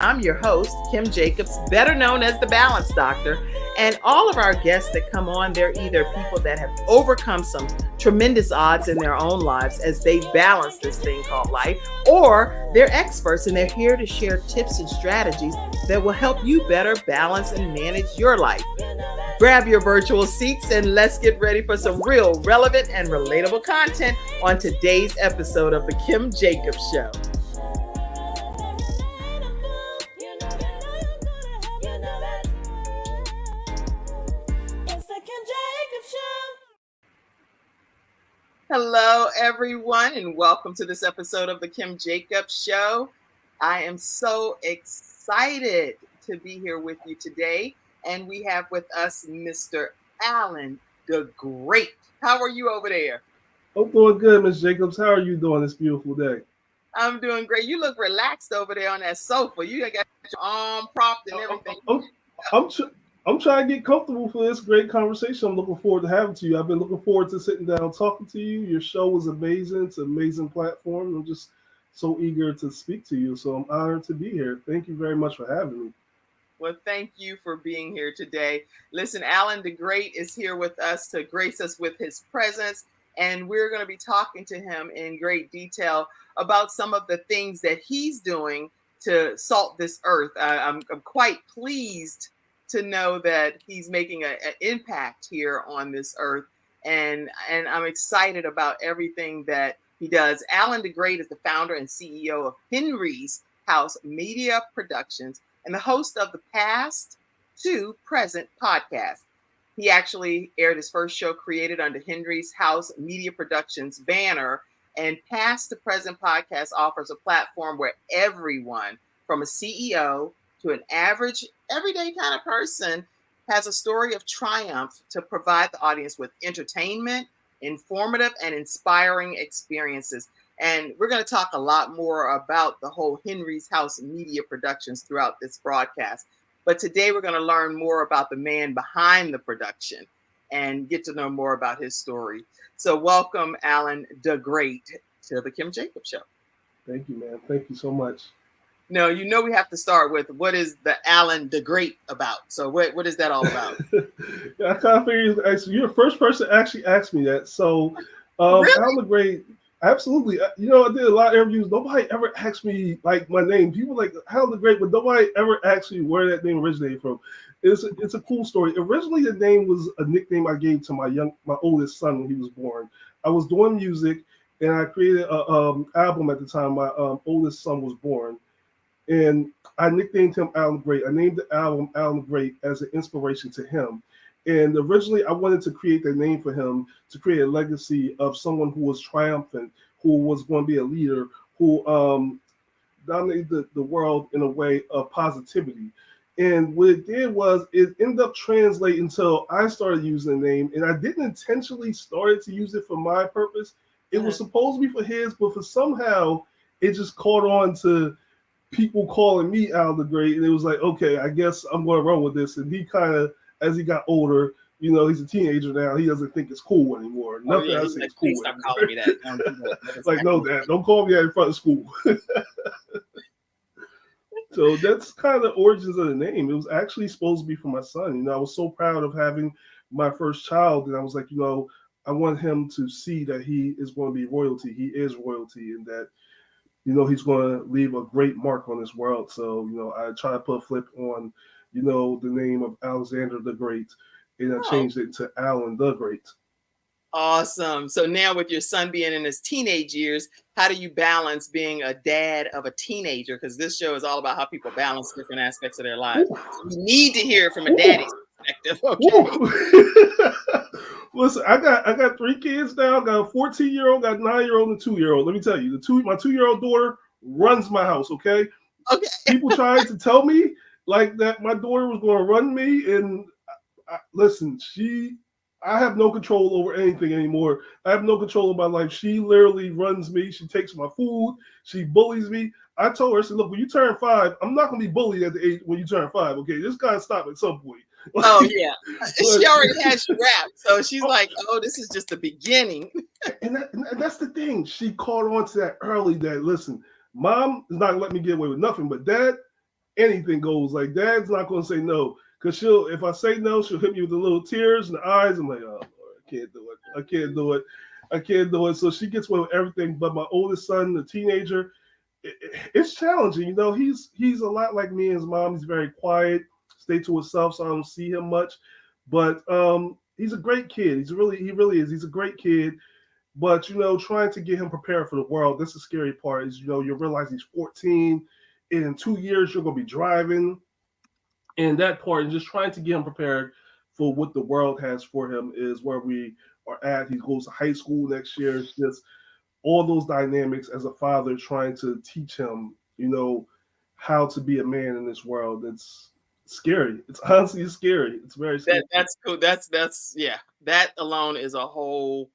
I'm your host, Kim Jacobs, better known as the Balance Doctor. And all of our guests that come on, they're either people that have overcome some tremendous odds in their own lives as they balance this thing called life, or they're experts and they're here to share tips and strategies that will help you better balance and manage your life. Grab your virtual seats and let's get ready for some real, relevant, and relatable content on today's episode of The Kim Jacobs Show. Hello, everyone, and welcome to this episode of The Kim Jacobs Show. I am so excited to be here with you today, and we have with us Mr. Alan the Great. How are you over there? I'm doing good, Ms. Jacobs. How are you doing this beautiful day? I'm doing great. You look relaxed over there on that sofa. You got your arm propped and everything. I'm trying to get comfortable for this great conversation I'm looking forward to having to you. I've been looking forward to sitting down talking to you. Your show is amazing. It's an amazing platform. I'm just so eager to speak to you. So I'm honored to be here. Thank you very much for having me. Well, thank you for being here today. Listen, Alan the Great is here with us to grace us with his presence, and we're going to be talking to him in great detail about some of the things that he's doing to salt this earth. I'm quite pleased to know that he's making an impact here on this earth, and I'm excited about everything that he does. Alan the Great is the founder and CEO of Henry's House Media Productions and the host of the Past to Present podcast. He actually aired his first show created under Henry's House Media Productions banner, and Past to Present podcast offers a platform where everyone from a CEO to an average, everyday kind of person has a story of triumph to provide the audience with entertainment, informative, and inspiring experiences. And we're going to talk a lot more about the whole Henry's House Media Productions throughout this broadcast. But today we're going to learn more about the man behind the production and get to know more about his story. So welcome, Alan the Great, to the Kim Jacobs Show. Thank you, man. Thank you so much. No, you know we have to start with what is the Alan the Great about? So what is that all about? Yeah, I kind of figured you're the first person to actually asked me that. So Really? Alan the Great, absolutely. You know, I did a lot of interviews. Nobody ever asked me like my name. People like Alan the Great, but nobody ever asked me where that name originated from. It's a cool story. Originally, the name was a nickname I gave to my oldest son when he was born. I was doing music, and I created a album at the time. My oldest son was born. And I nicknamed him Alan the Great. I named the album Alan the Great as an inspiration to him. And originally, I wanted to create that name for him to create a legacy of someone who was triumphant, who was going to be a leader, who dominated the world in a way of positivity. And what it did was it ended up translating until I started using the name. And I didn't intentionally start to use it for my purpose. It was supposed to be for his, but for somehow it just caught on to people calling me Al the Great, and it was like, okay, I guess I'm going to run with this. And he kind of, as he got older, you know, he's a teenager now. He doesn't think it's cool anymore. Nothing I say is cool. Please stop calling me that. Like, no, Dad, don't call me that in front of school. So that's kind of the origins of the name. It was actually supposed to be for my son. You know, I was so proud of having my first child, and I was like, you know, I want him to see that he is going to be royalty. He is royalty, and that, you know, he's going to leave a great mark on this world. So, you know, I try to put a flip on, you know, the name of Alexander the Great, and I changed it to Alan the Great. Awesome. So now with your son being in his teenage years, how do you balance being a dad of a teenager? Because this show is all about how people balance different aspects of their lives. So we need to hear from a daddy's perspective. Okay. Listen, I got 3 kids now. I got a 14-year-old, got a 9-year-old, and a 2-year-old. Let me tell you, my 2-year-old daughter runs my house. Okay. People tried to tell me like that my daughter was going to run me, and listen, I have no control over anything anymore. I have no control of my life. She literally runs me. She takes my food. She bullies me. I told her, I said, look, when you turn 5, I'm not going to be bullied at the age when you turn 5. Okay, this got to stop at some point. Oh, yeah. She already has you wrapped. So she's like, oh, this is just the beginning. And that's the thing. She caught on to that early, that, listen, Mom is not going to let me get away with nothing, but Dad anything goes. Like Dad's not gonna say no. Cause she'll if I say no, she'll hit me with the little tears in the eyes. I'm like, oh Lord, I can't do it. I can't do it. I can't do it. So she gets away with everything. But my oldest son, the teenager, it's challenging. You know, he's a lot like me and his mom. He's very quiet, stay to himself, so I don't see him much. But he's a great kid. He really is. He's a great kid. But trying to get him prepared for the world. This is the scary part. Is you realize he's 14, and in 2 years you're gonna be driving, and that part, and just trying to get him prepared for what the world has for him is where we are at. He goes to high school next year. It's just all those dynamics as a father trying to teach him, how to be a man in this world. It's scary. It's honestly scary. It's very scary. That's cool. That's yeah. That alone is a whole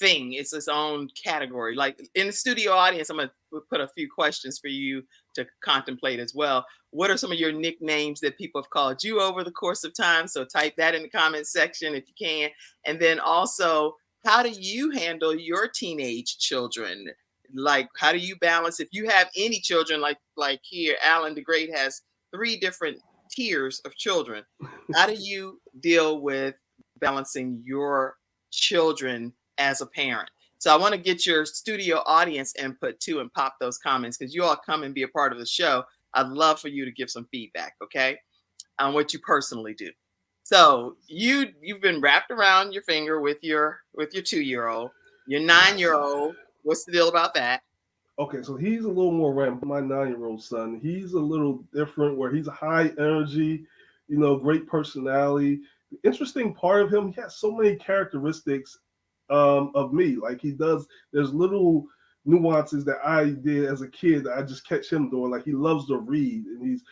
thing. It's its own category. Like in the studio audience, I'm gonna put a few questions for you to contemplate as well. What are some of your nicknames that people have called you over the course of time? So type that in the comment section if you can. And then also, how do you handle your teenage children? Like, how do you balance if you have any children? Like here, Alan the Great has 3 different tiers of children. How do you deal with balancing your children as a parent? So I want to get your studio audience input too and pop those comments because you all come and be a part of the show. I'd love for you to give some feedback, okay, on what you personally do. So you've been wrapped around your finger with your 2-year-old, your 9-year-old. What's the deal about that? Okay, so he's a little more random. My 9-year-old son, he's a little different where he's a high energy, great personality. The interesting part of him, he has so many characteristics of me. Like there's little nuances that I did as a kid that I just catch him doing. Like he loves to read and he's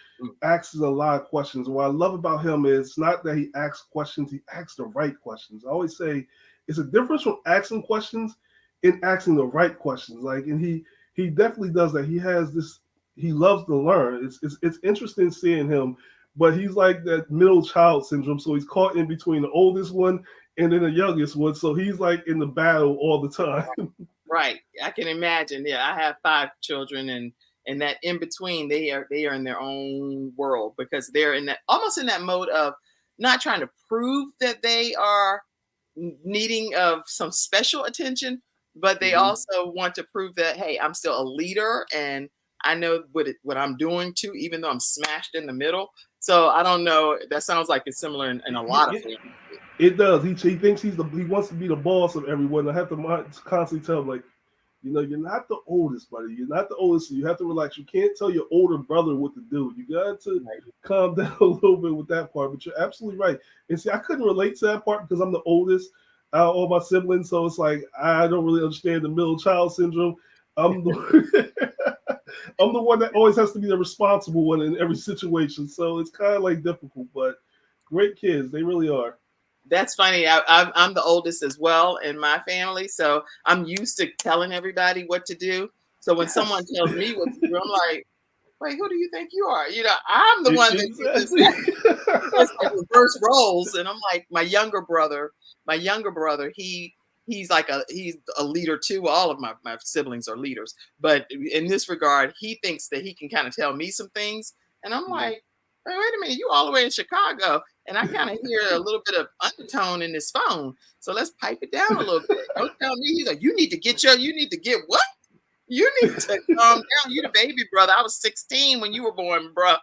asks a lot of questions. And what I love about him is not that he asks questions, he asks the right questions. I always say it's a difference from asking questions and asking the right questions. Like, and he definitely does that. He has this. He loves to learn. It's interesting seeing him, but he's like that middle child syndrome. So he's caught in between the oldest one and then the youngest one. So he's like in the battle all the time. Right. I can imagine. Yeah, I have 5 children, and that in between, they are in their own world because they're in that almost in that mode of not trying to prove that they are needing of some special attention, but they also want to prove that, hey, I'm still a leader and I know what I'm doing too, even though I'm smashed in the middle. So I don't know. That sounds like it's similar in a lot of families. It does. He thinks he wants to be the boss of everyone. I have to constantly tell him, like, you're not the oldest, buddy. You're not the oldest. So you have to relax. You can't tell your older brother what to do. You got to calm down a little bit with that part. But you're absolutely right. And see, I couldn't relate to that part because I'm the oldest out of all my siblings. So it's like I don't really understand the middle child syndrome. I'm the I'm the one that always has to be the responsible one in every situation. So it's kind of like difficult, but great kids. They really are. That's funny. I'm the oldest as well in my family, so I'm used to telling everybody what to do. So when someone tells me what to do, I'm like, "Wait, who do you think you are?" I'm the one that Exactly. it's like reverse roles, and I'm like, my younger brother, he's a leader too. All of my siblings are leaders, but in this regard, he thinks that he can kind of tell me some things, and I'm like, "Hey, wait a minute, you all the way in Chicago." And I kind of hear a little bit of undertone in this phone. So let's pipe it down a little bit. Don't tell me. He's like, you need to get what? You need to calm down. You the baby brother. I was 16 when you were born, bro.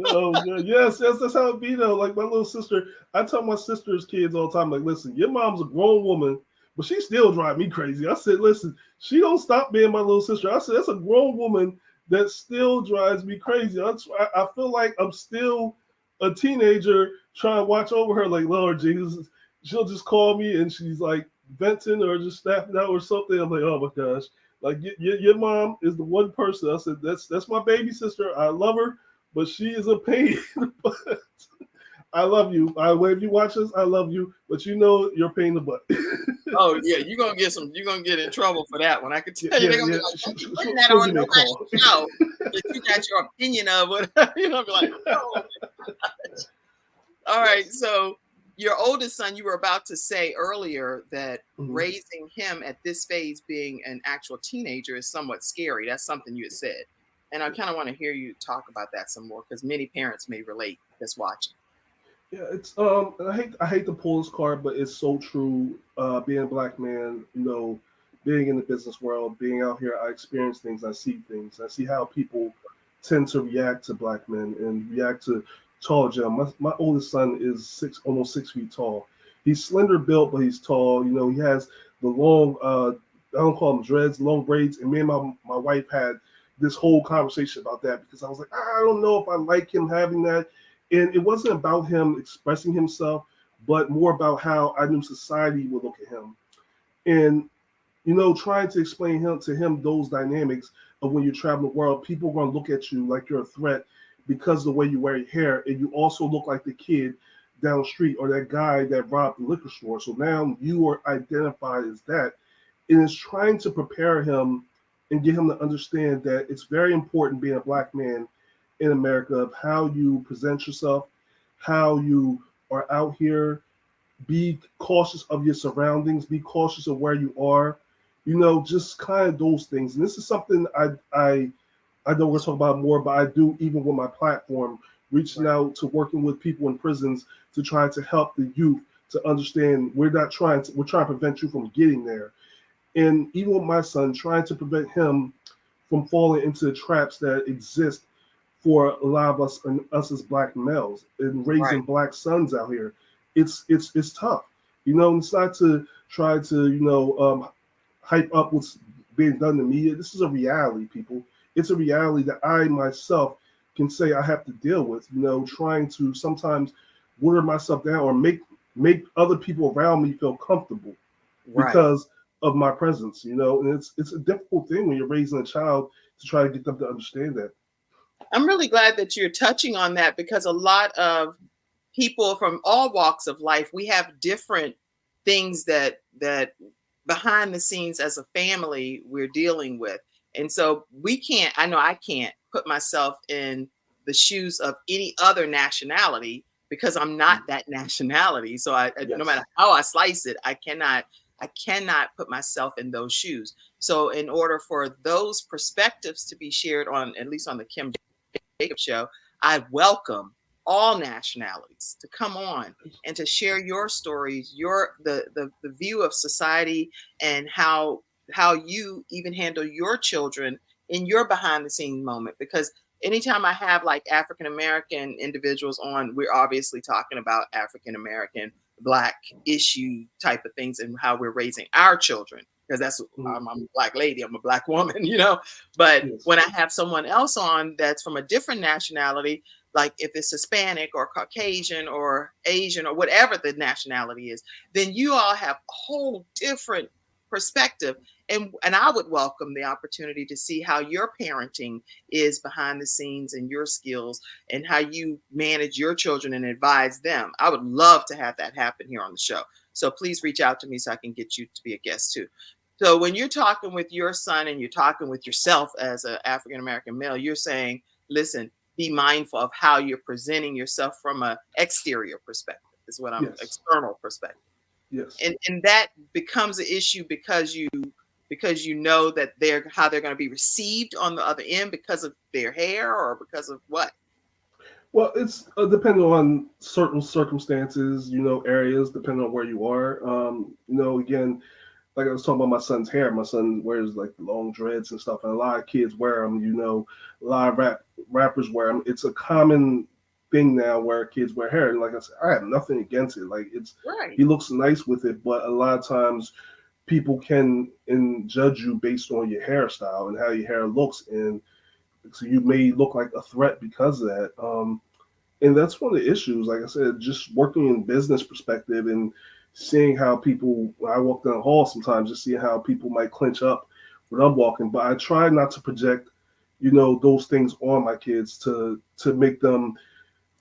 Oh, good. Yes, that's how it be though. Like my little sister, I tell my sister's kids all the time, like, listen, your mom's a grown woman, but she still drive me crazy. I said, listen, she don't stop being my little sister. I said, that's a grown woman that still drives me crazy. I feel like I'm still a teenager trying to watch over her, like, Lord Jesus. She'll just call me and she's like venting or just snapping out or something. I'm like, oh my gosh. Like your mom is the one person. I said, that's my baby sister. I love her, but she is a pain. But I love you. If you watch this, I love you, but you're a pain in the butt. Oh yeah, you're gonna get in trouble for that one. I can tell you, they're gonna be like, don't you bring that on nobody's show that you got your opinion of what be like, oh. All right, so your oldest son, you were about to say earlier that raising him at this phase, being an actual teenager, is somewhat scary. That's something you had said. And I kind of want to hear you talk about that some more because many parents may relate that's watching. Yeah, it's and I hate to pull this card, but it's so true. Being a black man, being in the business world, being out here, I experience things, I see things, I see how people tend to react to black men and react to tall gentlemen. My oldest son is almost 6 feet tall. He's slender built, but he's tall. He has the long, I don't call them dreads, long braids. And me and my wife had this whole conversation about that because I was like, I don't know if I like him having that. And it wasn't about him expressing himself, but more about how I knew society would look at him. And trying to explain to him those dynamics of when you travel the world, people are going to look at you like you're a threat because of the way you wear your hair, and you also look like the kid down the street or that guy that robbed the liquor store. So now you are identified as that, and it's trying to prepare him and get him to understand that it's very important being a black man in America of how you present yourself, how you are out here. Be cautious of your surroundings. Be cautious of where you are. Just kind of those things. And this is something I know we're talking about more, but I do even with my platform, reaching Right. out to working with people in prisons to try to help the youth to understand we're trying to prevent you from getting there. And even with my son, trying to prevent him from falling into the traps that exist for a lot of us and us as black males and Right. raising black sons out here. It's tough. It's not to try to hype up what's being done to me. This is a reality, people. It's a reality that I myself can say I have to deal with. Trying to sometimes water myself down or make other people around me feel comfortable Right. because of my presence. And it's a difficult thing when you're raising a child to try to get them to understand that. I'm really glad that you're touching on that because a lot of people from all walks of life, we have different things that behind the scenes as a family we're dealing with. And so we can't, I know I can't put myself in the shoes of any other nationality because I'm not that nationality. So no matter Yes. how I slice it, I cannot put myself in those shoes. So in order for those perspectives to be shared on at least on the Kim Show, I welcome all nationalities to come on and to share your stories, the view of society, and how you even handle your children in your behind the scenes moment. Because anytime I have like African American individuals on, we're obviously talking about African American black issue type of things and how we're raising our children. Because Mhm. I'm a black lady, I'm a black woman, But Yes. when I have someone else on that's from a different nationality, like if it's Hispanic or Caucasian or Asian or whatever the nationality is, then you all have a whole different perspective. And I would welcome the opportunity to see how your parenting is behind the scenes and your skills and how you manage your children and advise them. I would love to have that happen here on the show. So please reach out to me so I can get you to be a guest too. So when you're talking with your son and you're talking with yourself as an African American male, you're saying, listen, be mindful of how you're presenting yourself from a exterior perspective, is what I'm Yes. external perspective. Yes. And that becomes an issue because you know that they're how they're going to be received on the other end because of their hair or because of what. Well, it's depending on certain circumstances, areas, depending on where you are. Again, like I was talking about my son's hair. My son wears like long dreads and stuff, and a lot of kids wear them. A lot of rappers wear them. It's a common thing now where kids wear hair. And like I said, I have nothing against it. Like Right. he looks nice with it, but a lot of times people can judge you based on your hairstyle and how your hair looks, and so you may look like a threat because of that. And that's one of the issues. Like I said, just working in business perspective and seeing how people. When I walk down the hall sometimes, just seeing how people might clinch up when I'm walking. But I try not to project, those things on my kids to make them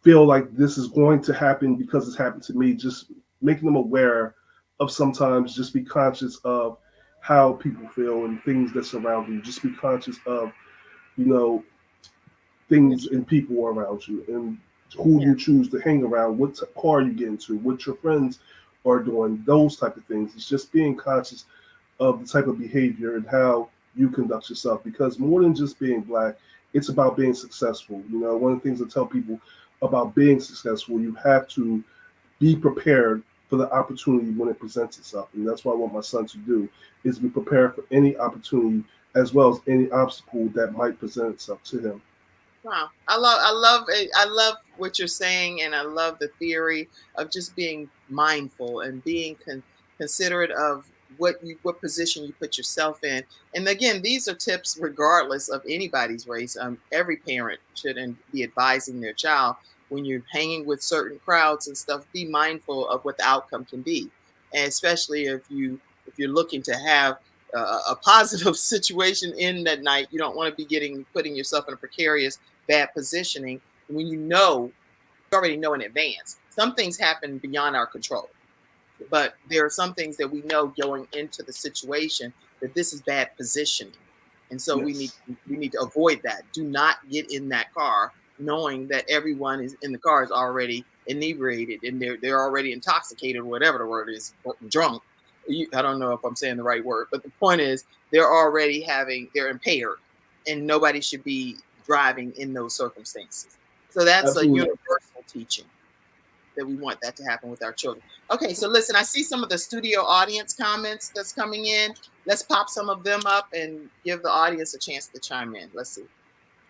feel like this is going to happen because it's happened to me. Just making them aware of sometimes just be conscious of how people feel and things that surround you. Just be conscious of you know things and people around you and who Yeah. you choose to hang around, what car you get into, what your friends are doing, those type of things. It's just being conscious of the type of behavior and how you conduct yourself because more than just being black, It's about being successful. One of the things I tell people about being successful, you have to be prepared for the opportunity when it presents itself. And that's what I want my son to do, is be prepared for any opportunity as well as any obstacle that might present itself to him. Wow. I love what you're saying, and I love the theory of just being mindful and being considerate of what position you put yourself in. And again, these are tips regardless of anybody's race. Every parent should be advising their child when you're hanging with certain crowds and stuff. Be mindful of what the outcome can be, and especially if you're looking to have a positive situation in that night. You don't want to be putting yourself in a precarious bad positioning when you already know in advance. Some things happen beyond our control, but there are some things that we know going into the situation that this is bad positioning, and so we need Yes, we need to avoid that. Do not get in that car knowing that everyone is in the car is already inebriated and they're already intoxicated, or whatever the word is, drunk. I don't know if I'm saying the right word, but the point is they're impaired, and nobody should be driving in those circumstances. So that's a absolutely. universal teaching that we want that to happen with our children. Okay, so listen, I see some of the studio audience comments that's coming in. Let's pop some of them up and give the audience a chance to chime in. Let's see.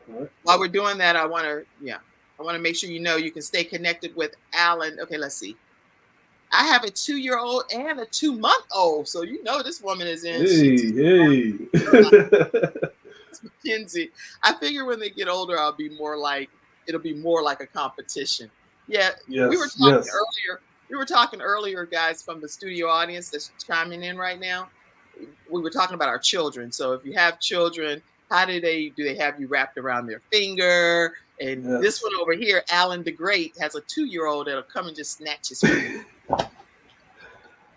All right. While we're doing that, I want to make sure you can stay connected with Alan. Okay, let's see. I have a 2-year-old and a 2-month-old, so this woman is in. She's Hey, hey. Mackenzie. I figure when they get older, it'll be more like a competition. Yeah, we were Yes, talking yes. earlier. We were talking earlier, guys, from the studio audience that's chiming in right now. We were talking about our children. So if you have children, how do they have you wrapped around their finger? And this Yes. one over here, Alan the Great, has a 2-year-old that'll come and just snatch his food.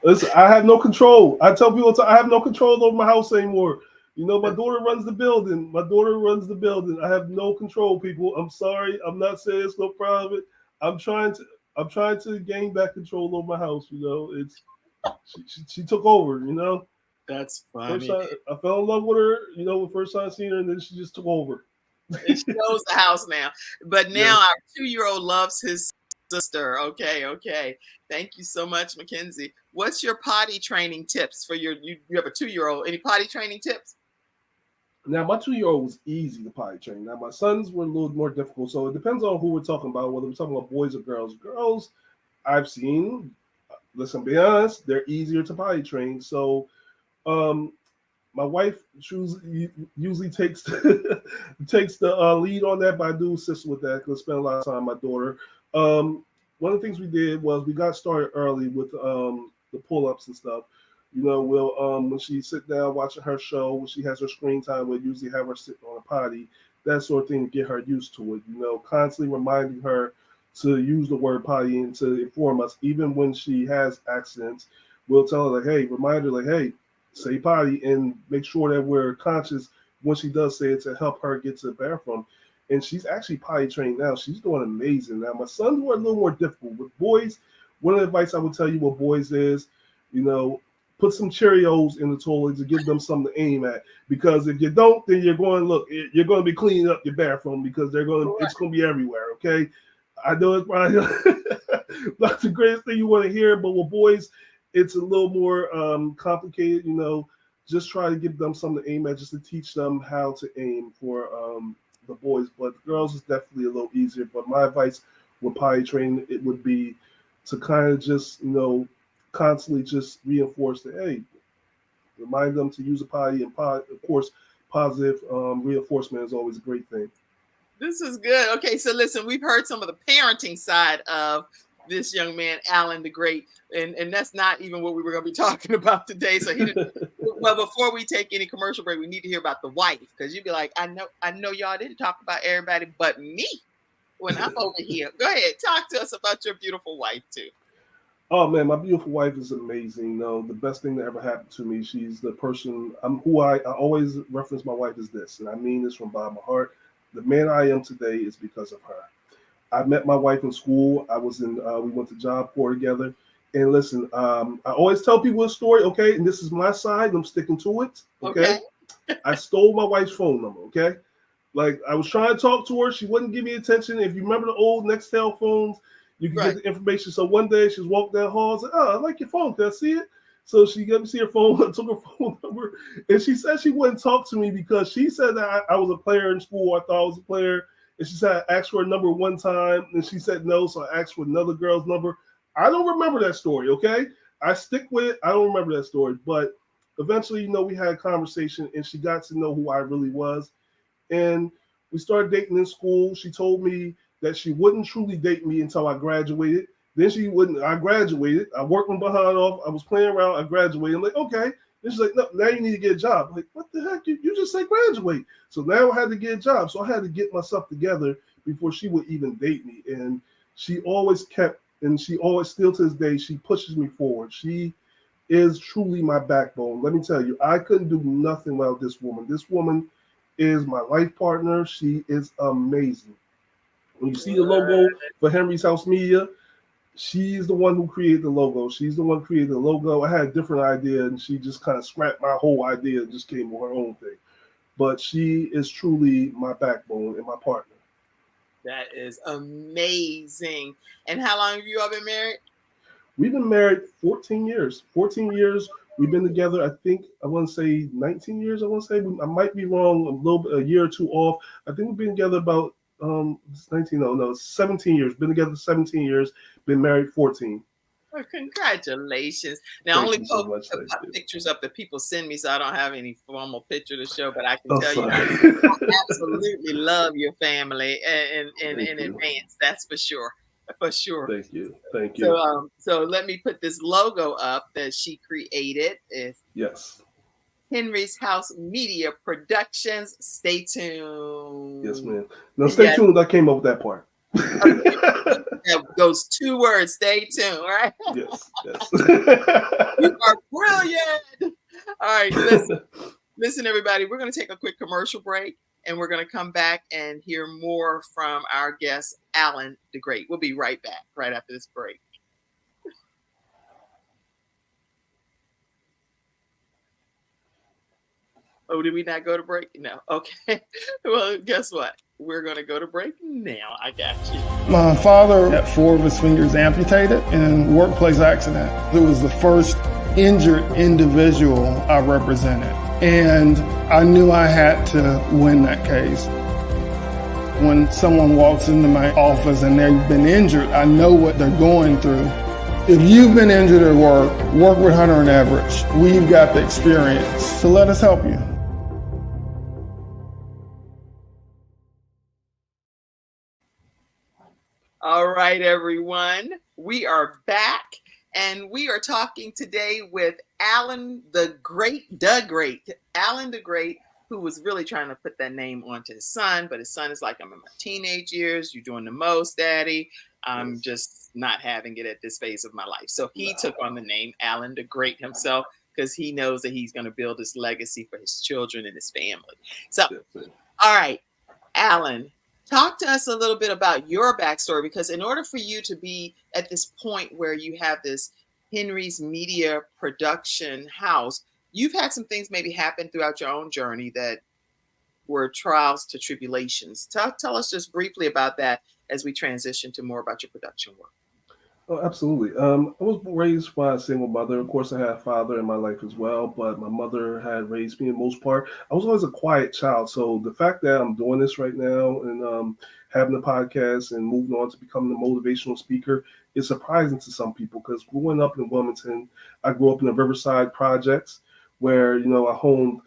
Listen, I have no control. I tell people I have no control over my house anymore. My daughter runs the building. My daughter runs the building. I have no control, people. I'm sorry. I'm not saying it's no problem. I'm trying to. I'm trying to gain back control over my house. It's she took over. That's First funny. time I fell in love with her. The first time I seen her, and then she just took over. And she owns the house now. But now Yes. our 2-year-old loves his sister. Okay, okay. Thank you so much, Mackenzie. What's your potty training tips for you have a 2-year-old? Any potty training tips? Now my 2-year-old was easy to potty train. Now my sons were a little more difficult. So it depends on who we're talking about, whether we're talking about boys or girls. Girls, I've seen. Listen, be honest, they're easier to potty train. So um, my wife usually takes takes the lead on that, but I do assist with that because I spend a lot of time with my daughter. Um, One of the things we did was we got started early with the pull ups and stuff. We'll when she sit down watching her show, when she has her screen time, we'll usually have her sitting on a potty, that sort of thing, to get her used to it. Constantly reminding her to use the word potty and to inform us, even when she has accidents. We'll tell her like, hey, remind her like, hey, say potty, and make sure that we're conscious when she does say it to help her get to the bathroom. And she's actually potty trained now. She's doing amazing now. My sons were a little more difficult. With boys, one of the advice I would tell you with boys is, you know, put some Cheerios in the toilet to give them something to aim at. Because if you don't, then you're going to be cleaning up your bathroom because it's going to be everywhere. Okay, I know it's probably not the greatest thing you want to hear, but with boys, it's a little more complicated. Just try to give them something to aim at, just to teach them how to aim for the boys. But the girls is definitely a little easier. But my advice with potty training, it would be to kind of just constantly just reinforce that, hey, remind them to use a potty, and of course, positive reinforcement is always a great thing. This is good. Okay, so listen, we've heard some of the parenting side of this young man, Alan the Great, and that's not even what we were going to be talking about today. So he didn't. Well, before we take any commercial break, we need to hear about the wife, because you'd be like, I know, y'all didn't talk about everybody but me when I'm over here. Go ahead, talk to us about your beautiful wife too. Oh man, my beautiful wife is amazing. The best thing that ever happened to me. She's the person I always reference my wife as this, and I mean this from the bottom of my heart. The man I am today is because of her. I met my wife in school. We went to Job Corps together. And listen, I always tell people a story, okay? And this is my side, and I'm sticking to it, okay? Okay. I stole my wife's phone number, okay? Like I was trying to talk to her, she wouldn't give me attention. If you remember the old Nextel phones, you could get Right. the information. So one day she was walking down the hall, I was like, "Oh, I like your phone. Can I see it?" So she got me see her phone, I took her phone number, and she said she wouldn't talk to me because she said that I was a player in school. I thought I was a player, and she said I asked for a number one time, and she said no, so I asked for another girl's number. I don't remember that story. Okay, I stick with it. I don't remember that story, but eventually, we had a conversation, and she got to know who I really was, and we started dating in school. She told me that she wouldn't truly date me until I graduated. Then she wouldn't. I graduated. I worked my behind off. I was playing around. I graduated. I'm like, okay. Then she's like, no, now you need to get a job. I'm like, what the heck? You just said graduate. So now I had to get a job. So I had to get myself together before she would even date me. And she always kept, and she always, still to this day, she pushes me forward. She is truly my backbone. Let me tell you, I couldn't do nothing without this woman. This woman is my life partner. She is amazing. When you see the logo for Henry's House Media, she's the one who created the logo. She's the one who created the logo. I had a different idea, and she just kind of scrapped my whole idea and just came with her own thing. But she is truly my backbone and my partner. That is amazing. And how long have you all been married? We've been married 14 years. 14 years. We've been together, I think, I want to say 19 years. I want to say, I might be wrong, a little bit, a year or two off. I think we've been together about 19, no, 17 years. Been together 17 years, been married 14. Well, congratulations. Now, I Thank only you so post much. Thank you. pictures up that people send me, so I don't have any formal picture to show, but I can Oh, tell you, sorry. I absolutely love your family in Thank you. advance. That's for sure. For sure. Thank you. Thank So, you. so let me put this logo up that she created. It's Yes. Henry's House Media Productions. Stay Yes, tuned. ma'am. Now stay Yes, tuned. I came up with that part. those 2 words. Stay tuned. Right? Yes. Yes. You are brilliant. All right, listen, everybody. We're going to take a quick commercial break, and we're going to come back and hear more from our guest, Alan the Great. We'll be right back right after this break. Oh, did we not go to break? No. Okay. Well, guess what? We're going to go to break now. I got you. My father had 4 of his fingers amputated in a workplace accident. It was the first injured individual I represented. And I knew I had to win that case. When someone walks into my office and they've been injured, I know what they're going through. If you've been injured at work with Hunter and Everett. We've got the experience, so let us help you. All right, everyone. We are back, and we are talking today with Alan the Great, Alan the Great, who was really trying to put that name onto his son, but his son is like, I'm in my teenage years. You're doing the most, Daddy. I'm just not having it at this phase of my life. So he took on the name Alan the Great himself because he knows that he's going to build his legacy for his children and his family. So, all right, Alan, talk to us a little bit about your backstory, because in order for you to be at this point where you have this Henry's Media Production House, you've had some things maybe happen throughout your own journey that were trials to tribulations. Tell us just briefly about that as we transition to more about your production work. Oh, absolutely. I was raised by a single mother. Of course, I had a father in my life as well, but my mother had raised me in most part. I was always a quiet child. So the fact that I'm doing this right now and having a podcast and moving on to becoming a motivational speaker is surprising to some people, because growing up in Wilmington, I grew up in the Riverside projects where, I honed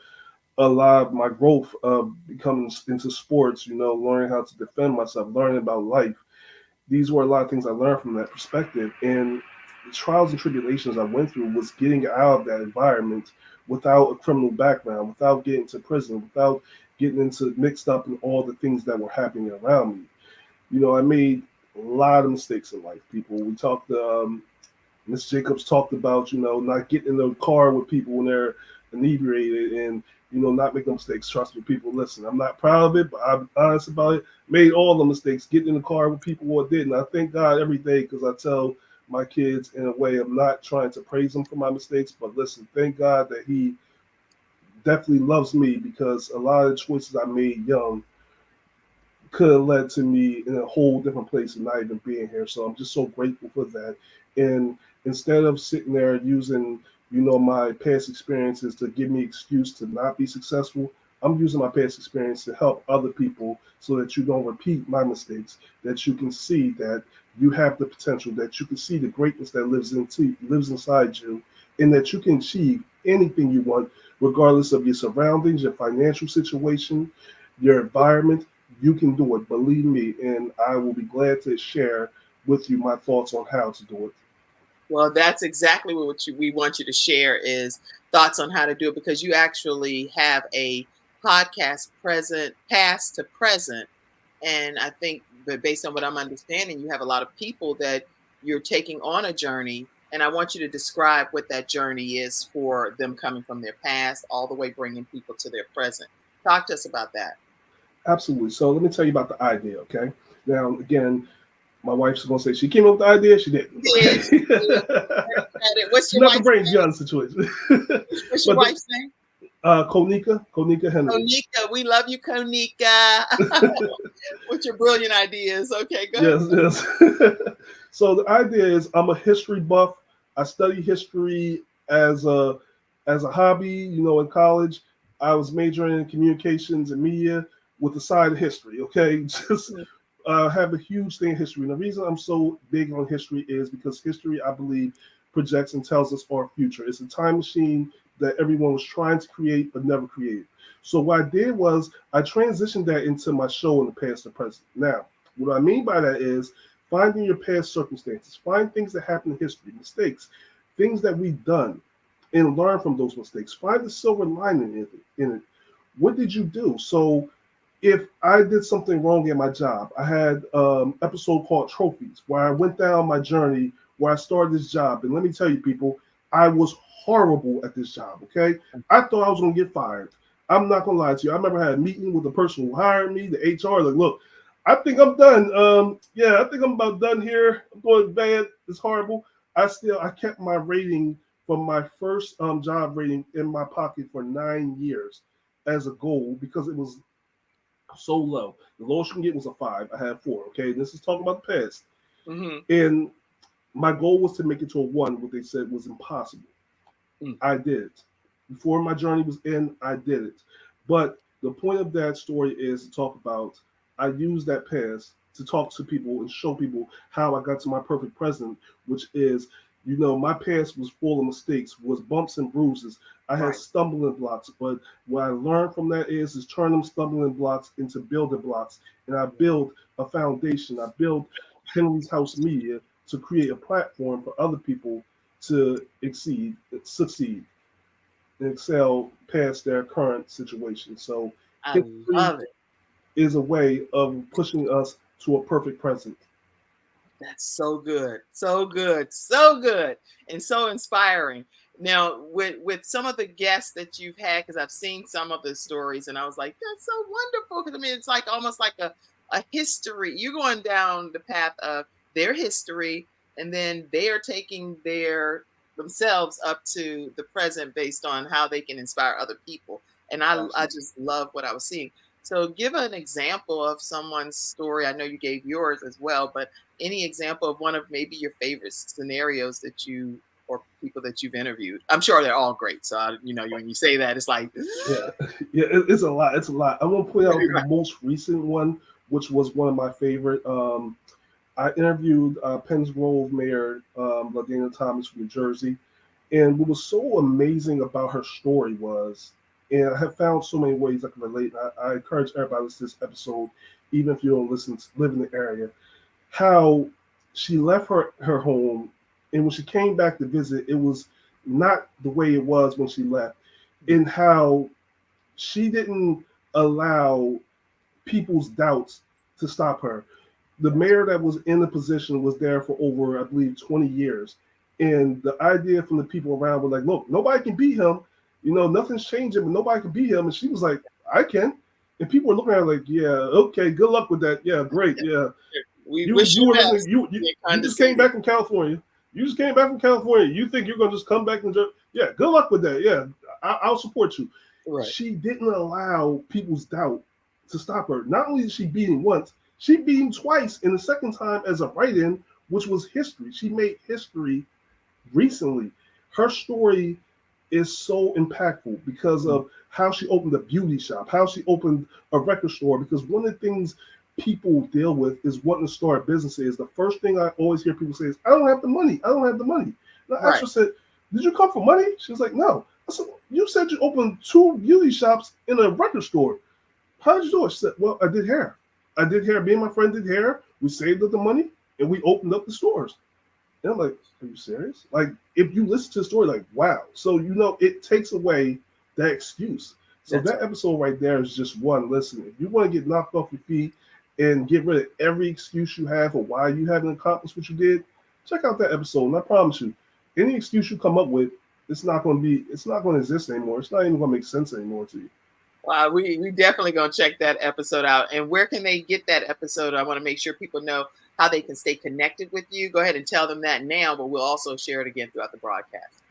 a lot of my growth of becoming into sports, learning how to defend myself, learning about life. These were a lot of things I learned from that perspective. And the trials and tribulations I went through was getting out of that environment without a criminal background, without getting to prison, without getting into mixed up in all the things that were happening around me. I made a lot of mistakes in life. People, we talked, Miss Jacobs talked about, not getting in the car with people when they're inebriated and, not making mistakes. Trust me, people, listen, I'm not proud of it, but I'm honest about it. Made all the mistakes, getting in the car with people who did. And I thank God every day, because I tell my kids in a way, I'm not trying to praise them for my mistakes, but listen, thank God that he definitely loves me, because a lot of the choices I made young could have led to me in a whole different place and not even being here. So I'm just so grateful for that. And instead of sitting there using, my past experiences to give me excuse to not be successful, I'm using my past experience to help other people so that you don't repeat my mistakes, that you can see that you have the potential, that you can see the greatness that lives inside you, and that you can achieve anything you want, regardless of your surroundings, your financial situation, your environment. You can do it, believe me, and I will be glad to share with you my thoughts on how to do it. Well, that's exactly what we want you to share is thoughts on how to do it, because you actually have a podcast present, past to present. And I think that based on what I'm understanding, you have a lot of people that you're taking on a journey. And I want you to describe what that journey is for them, coming from their past all the way bringing people to their present. Talk to us about that. Absolutely. So let me tell you about the idea, okay? Now, again, my wife's going to say she came up with the idea. She didn't. Yes. What's your Not the wife's brain name? John situation. What's your wife's name? Konika Henry. Konika, we love you, Konika. What's your brilliant ideas? Okay, go ahead. Yes. So the idea is I'm a history buff. I study history as a hobby. In college, I was majoring in communications and media with a side of history. Okay, just have a huge thing in history. And the reason I'm so big on history is because history, I believe, projects and tells us our future. It's a time machine that everyone was trying to create but never created. So what I did was I transitioned that into my show in the past to present. Now, what I mean by that is finding your past circumstances, find things that happen in history, mistakes, things that we've done, and learn from those mistakes. Find the silver lining in it. What did you do? So if I did something wrong at my job, I had an episode called Trophies, where I went down my journey, where I started this job. And let me tell you, people, I was horrible at this job, okay? I thought I was going to get fired. I'm not going to lie to you. I remember I had a meeting with the person who hired me, the HR, like, look, I think I'm done. I think I'm about done here. I'm doing bad. It's horrible. I kept my rating from my first job rating in my pocket for 9 years as a goal because it was so low. The lowest you can get was a 5. I had 4. Okay, this is talking about the past. Mm-hmm. And my goal was to make it to a 1, what they said was impossible. I did it. Before my journey was in, I did it. But the point of that story is to talk about, I used that past to talk to people and show people how I got to my perfect present, which is, my past was full of mistakes, was bumps and bruises. I had stumbling blocks, but what I learned from that is turn them stumbling blocks into building blocks. And I built a foundation. I built Henry's House Media to create a platform for other people to succeed, and excel past their current situation. So I love it. Is a way of pushing us to a perfect present. That's so good. So good. So good. And so inspiring. Now, with some of the guests that you've had, because I've seen some of the stories and I was like, that's so wonderful. Because I mean, it's like almost like a history. You're going down the path of their history, and then they are taking themselves up to the present based on how they can inspire other people. And I just love what I was seeing. So give an example of someone's story. I know you gave yours as well, but any example of one of maybe your favorite scenarios that you or people that you've interviewed? I'm sure they're all great. So, when you say that, it's like, it's a lot. It's a lot. I'm going to point out the most recent one, which was one of my favorite. I interviewed Penns Grove Mayor LaDana Thomas from New Jersey. And what was so amazing about her story was, and I have found so many ways I can relate. I encourage everybody to listen to this episode, even if you don't live in the area, how she left her home, and when she came back to visit, it was not the way it was when she left, and how she didn't allow people's doubts to stop her. The mayor that was in the position was there for over, I believe, 20 years. And the idea from the people around were like, look, nobody can beat him. Nothing's changing, but nobody can beat him. And she was like, I can. And people were looking at her like, yeah, okay, good luck with that. Yeah, great. Yeah. You just came back from California. You think you're going to just come back and yeah, good luck with that. Yeah, I'll support you. Right. She didn't allow people's doubt to stop her. Not only did she beat him once, she beat him twice, and the second time as a write-in, which was history. She made history recently. Her story is so impactful because of how she opened a beauty shop, how she opened a record store. Because one of the things people deal with is wanting to start businesses. The first thing I always hear people say is, I don't have the money. I don't have the money. And I asked her, said, did you come for money? She was like, no. I said, you said you opened 2 beauty shops in a record store. How did you do it? She said, well, I did hair. I did hair. Me and my friend did hair. We saved up the money and we opened up the stores. And I'm like, are you serious? Like, if you listen to the story, like, wow. So, it takes away that excuse. So that episode right there is just one. Listen, if you want to get knocked off your feet and get rid of every excuse you have for why you haven't accomplished what you did, check out that episode. And I promise you, any excuse you come up with, it's not going to exist anymore. It's not even going to make sense anymore to you. Wow, we definitely going to check that episode out. And where can they get that episode? I want to make sure people know how they can stay connected with you. Go ahead and tell them that now, but we'll also share it again throughout the broadcast.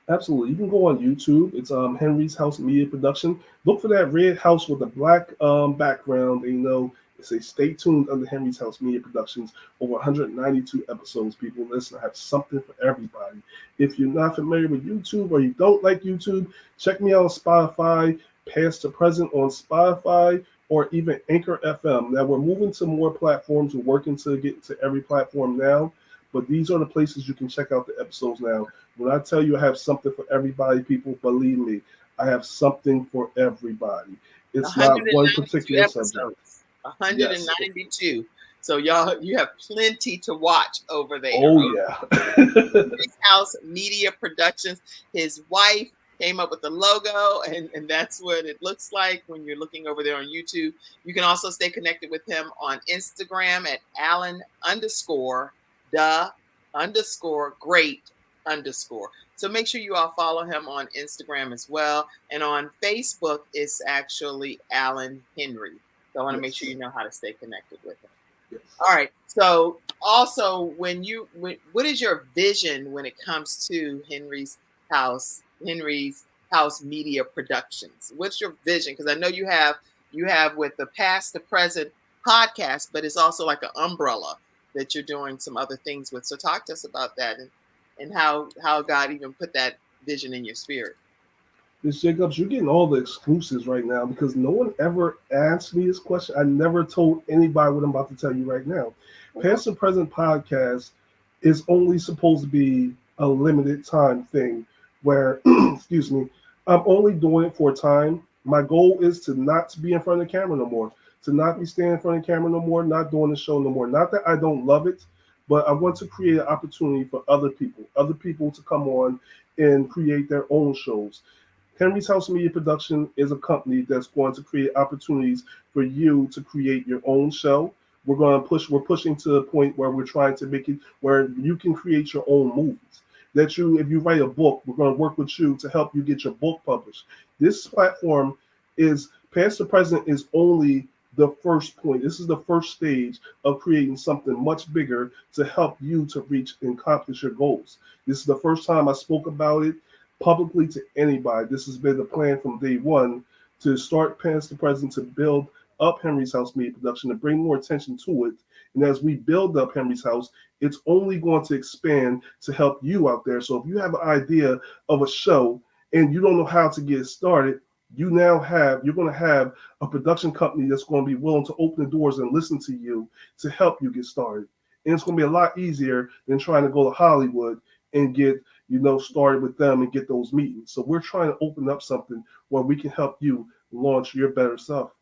Absolutely. You can go on YouTube. It's Henry's House Media Production. Look for that red house with a black background. And, say stay tuned under Henry's House Media Productions. Over 192 episodes, people. Listen, I have something for everybody. If you're not familiar with YouTube or you don't like YouTube, check me out on Spotify, Past to Present on Spotify, or even Anchor FM. Now, we're moving to more platforms. We're working to get to every platform now. But these are the places you can check out the episodes now. When I tell you I have something for everybody, people, believe me, I have something for everybody. It's not one particular subject. 192. Yes. So y'all, you have plenty to watch over there. Oh, yeah. His House Media Productions. His wife came up with the logo, and that's what it looks like when you're looking over there on YouTube. You can also stay connected with him on Instagram at Alan_the_great_. So make sure you all follow him on Instagram as well. And on Facebook, it's actually Alan Henry. So I want to make sure you know how to stay connected with him. Yes. All right. So also, what is your vision when it comes to Henry's House Media Productions? What's your vision? Because I know you have with the Past to Present podcast, but it's also like an umbrella that you're doing some other things with. So talk to us about that and how God even put that vision in your spirit. Ms. Jacobs, you're getting all the exclusives right now because no one ever asked me this question. I never told anybody what I'm about to tell you right now. Past and Present podcast is only supposed to be a limited time thing where, excuse me, I'm only doing it for a time. My goal is to not be in front of the camera no more, to not be standing in front of the camera no more, not doing the show no more. Not that I don't love it, but I want to create an opportunity for other people to come on and create their own shows. Henry's House Media Production is a company that's going to create opportunities for you to create your own show. We're pushing to the point where we're trying to make it where you can create your own movies. If you write a book, we're going to work with you to help you get your book published. This platform is Past to Present is only the first point. This is the first stage of creating something much bigger to help you to reach and accomplish your goals. This is the first time I spoke about it publicly to anybody. This has been the plan from day one to start Past to Present, to build up Henry's House Media Production, to bring more attention to it. And as we build up Henry's House, it's only going to expand to help you out there. So if you have an idea of a show and you don't know how to get started, you're going to have a production company that's going to be willing to open the doors and listen to you to help you get started. And it's going to be a lot easier than trying to go to Hollywood and get started with them and get those meetings. So we're trying to open up something where we can help you launch your better self.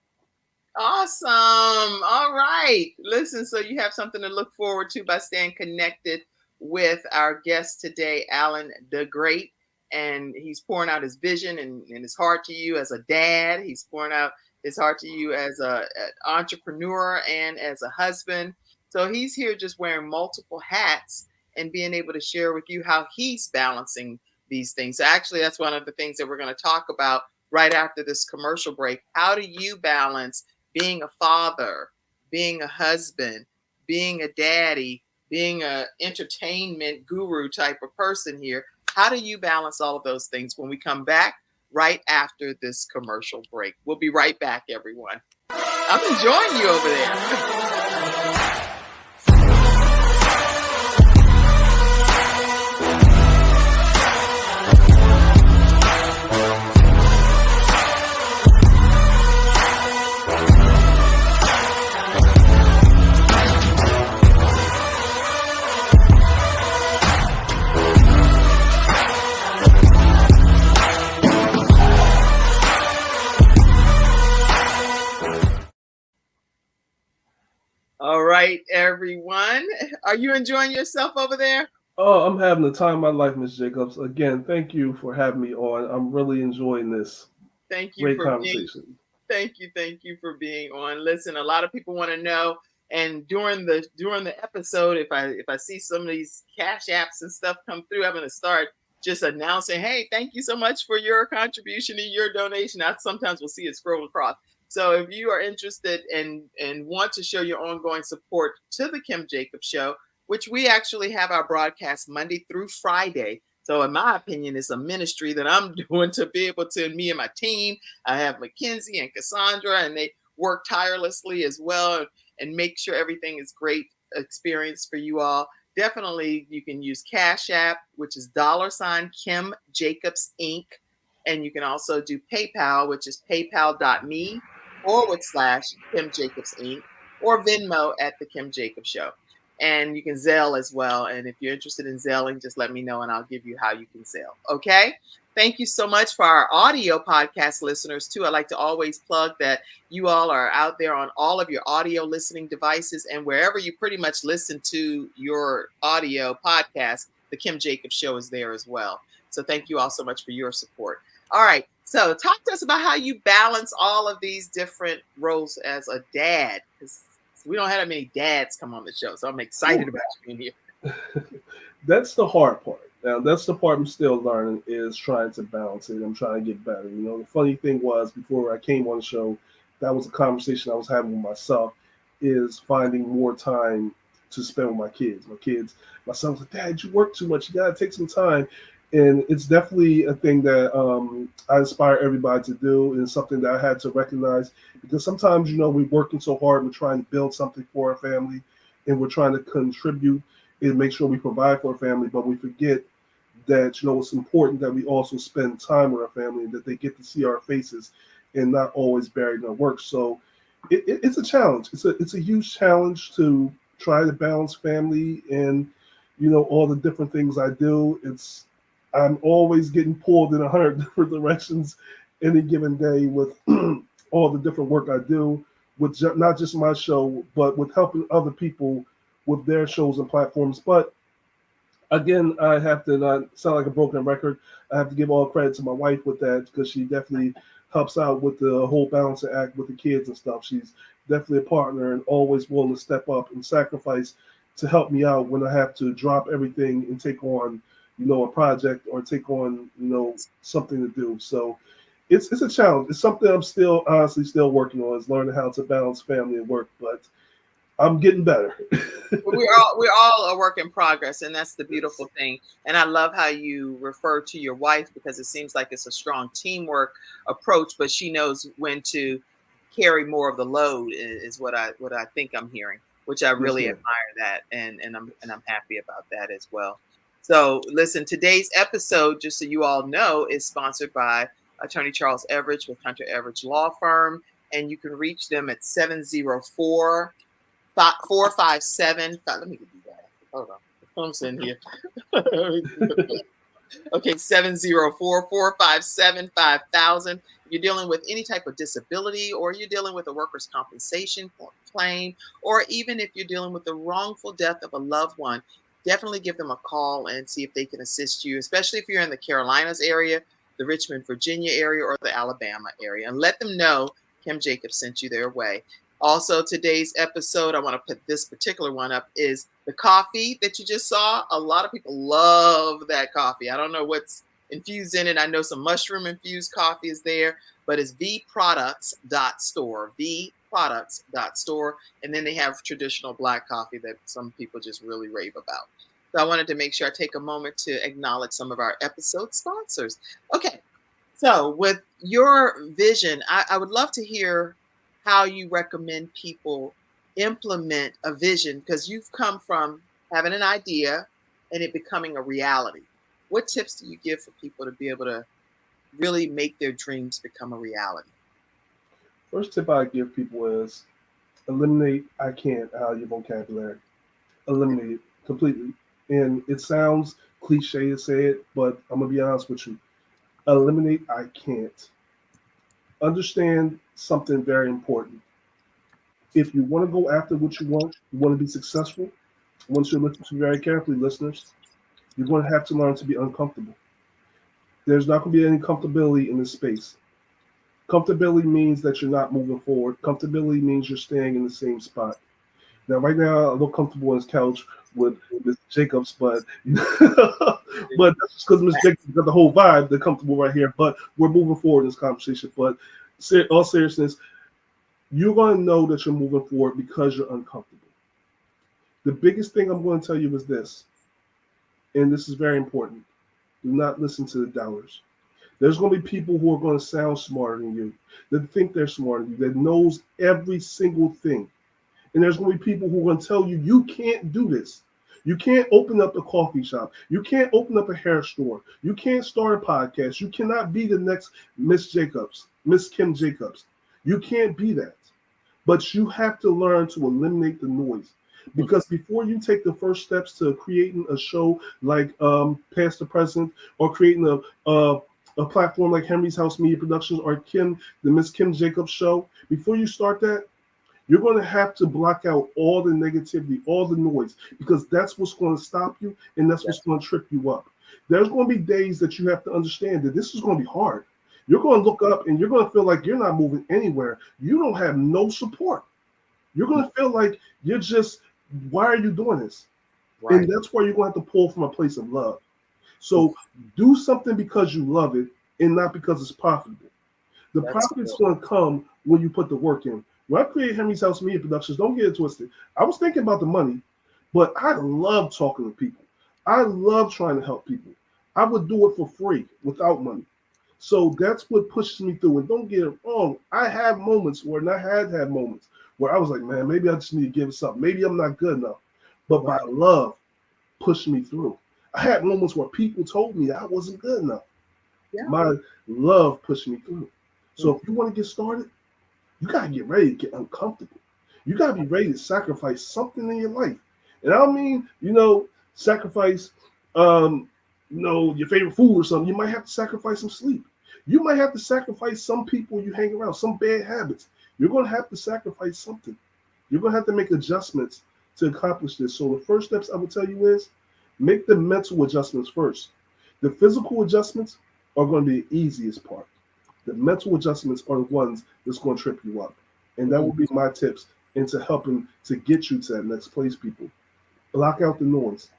Awesome. All right. Listen, so you have something to look forward to by staying connected with our guest today, Alan the Great. And he's pouring out his vision and his heart to you as a dad. He's pouring out his heart to you as an entrepreneur and as a husband. So he's here just wearing multiple hats and being able to share with you how he's balancing these things. So actually, that's one of the things that we're going to talk about right after this commercial break. How do you balance being a father, being a husband, being a daddy, being an entertainment guru type of person here? How do you balance all of those things when we come back right after this commercial break? We'll be right back, everyone. I'm enjoying you over there. All right, everyone. Are you enjoying yourself over there? Oh, I'm having the time of my life, Miss Jacobs. Again, thank you for having me on. I'm really enjoying this Thank you great for being conversation. Thank you for being on. Listen, a lot of people want to know, and during the episode, if I see some of these cash apps and stuff come through, I'm gonna start just announcing, hey, thank you so much for your contribution and your donation. I sometimes will see it scroll across. So if you are interested and want to show your ongoing support to the Kim Jacobs Show, which we actually have our broadcast Monday through Friday. So in my opinion, it's a ministry that I'm doing to be able to, me and my team, I have Mackenzie and Cassandra, and they work tirelessly as well and make sure everything is great experience for you all. Definitely, you can use Cash App, which is $ Jacobs Inc. And you can also do PayPal, which is paypal.me/Kim Jacobs Inc. or Venmo at the Kim Jacobs Show. And you can Zelle as well. And if you're interested in Zelling, just let me know and I'll give you how you can Zelle. Okay. Thank you so much for our audio podcast listeners, too. I like to always plug that you all are out there on all of your audio listening devices and wherever you pretty much listen to your audio podcast, the Kim Jacobs Show is there as well. So thank you all so much for your support. All right. So talk to us about how you balance all of these different roles as a dad, because we don't have that many dads come on the show. So I'm excited about you being here. That's the hard part. Now, that's the part I'm still learning, is trying to balance it. I'm trying to get better. You know, the funny thing was, before I came on the show, that was a conversation I was having with myself, is finding more time to spend with my kids. My son was like, Dad, you work too much. You got to take some time. And it's definitely a thing that I inspire everybody to do, and something that I had to recognize, because sometimes, you know, we're working so hard, we're trying to build something for our family, and we're trying to contribute and make sure we provide for our family, but we forget that, you know, it's important that we also spend time with our family and that they get to see our faces and not always buried in our work. So it's a challenge. It's a huge challenge to try to balance family and, you know, all the different things I do. I'm always getting pulled in 100 different directions any given day with all the different work I do, with not just my show, but with helping other people with their shows and platforms. But again, I have to not sound like a broken record. I have to give all credit to my wife with that, because she definitely helps out with the whole balancing act with the kids and stuff. She's definitely a partner and always willing to step up and sacrifice to help me out when I have to drop everything and take on, you know, a project or take on, you know, something to do. So it's a challenge. It's something I'm still honestly still working on, is learning how to balance family and work, but I'm getting better. we're all a work in progress, and that's the beautiful thing. And I love how you refer to your wife, because it seems like it's a strong teamwork approach, but she knows when to carry more of the load is what I think I'm hearing, which I really Yes, admire that, and I'm happy about that as well. So listen, today's episode, just so you all know, is sponsored by Attorney Charles Everidge with Hunter Everidge Law Firm, and you can reach them at 704 457. Let me do that. Hold on. The phone's in here. Okay, 704-457-5000. You're dealing with any type of disability, or you're dealing with a workers' compensation claim, or even if you're dealing with the wrongful death of a loved one, definitely give them a call and see if they can assist you, especially if you're in the Carolinas area, the Richmond, Virginia area, or the Alabama area, and let them know Kim Jacobs sent you their way. Also, today's episode, I want to put this particular one up, is the coffee that you just saw. A lot of people love that coffee. I don't know what's infused in it. I know some mushroom infused coffee is there, but it's vproducts.store, vproducts.store. And then they have traditional black coffee that some people just really rave about. So I wanted to make sure I take a moment to acknowledge some of our episode sponsors. Okay, so with your vision, I would love to hear how you recommend people implement a vision, because you've come from having an idea and it becoming a reality. What tips do you give for people to be able to really make their dreams become a reality? First tip I give people is eliminate I can't out of your vocabulary. Eliminate it completely. And it sounds cliche to say it, but I'm gonna be honest with you. Eliminate I can't. Understand something very important. If you want to go after what you want to be successful, once you listen to very carefully, listeners, you're going to have to learn to be uncomfortable. There's not going to be any comfortability in this space. Comfortability means that you're not moving forward. Comfortability means you're staying in the same spot. Now, right now, I look comfortable on this couch with Miss Jacobs, but but that's just because Miss Jacobs got the whole vibe. They're comfortable right here, but we're moving forward in this conversation. But all seriousness, you're going to know that you're moving forward because you're uncomfortable. The biggest thing I'm going to tell you is this, and this is very important. Do not listen to the doubters. There's going to be people who are going to sound smarter than you, that think they're smarter than you, that knows every single thing. And there's going to be people who are going to tell you, you can't do this. You can't open up a coffee shop. You can't open up a hair store. You can't start a podcast. You cannot be the next Miss Jacobs, Miss Kim Jacobs. You can't be that. But you have to learn to eliminate the noise. Because before you take the first steps to creating a show like Past the Present, or creating a platform like Henry's House Media Productions or the Miss Kim Jacobs Show, before you start that, you're going to have to block out all the negativity, all the noise, because that's what's going to stop you and that's what's going to trip you up. There's going to be days that you have to understand that this is going to be hard. You're going to look up and you're going to feel like you're not moving anywhere. You don't have no support. You're going to feel like you're just, why are you doing this? Right. And that's where you're going to have to pull from a place of love. So do something because you love it and not because it's profitable. The profit's going to come when you put the work in. When I created Henry's House Media Productions, don't get it twisted. I was thinking about the money, but I love talking to people. I love trying to help people. I would do it for free without money. So that's what pushes me through. And don't get it wrong. I have moments where, and I had moments where I was like, man, maybe I just need to give it something. Maybe I'm not good enough. But my love pushed me through. I had moments where people told me I wasn't good enough. Yeah. My love pushed me through. So if you want to get started, you got to get ready to get uncomfortable. You got to be ready to sacrifice something in your life. And I don't mean, sacrifice, your favorite food or something. You might have to sacrifice some sleep. You might have to sacrifice some people you hang around, some bad habits. You're going to have to sacrifice something. You're going to have to make adjustments to accomplish this. So the first steps I would tell you is make the mental adjustments first. The physical adjustments are going to be the easiest part. The mental adjustments are the ones that's going to trip you up. And that will be my tips into helping to get you to that next place, people. Block out the noise.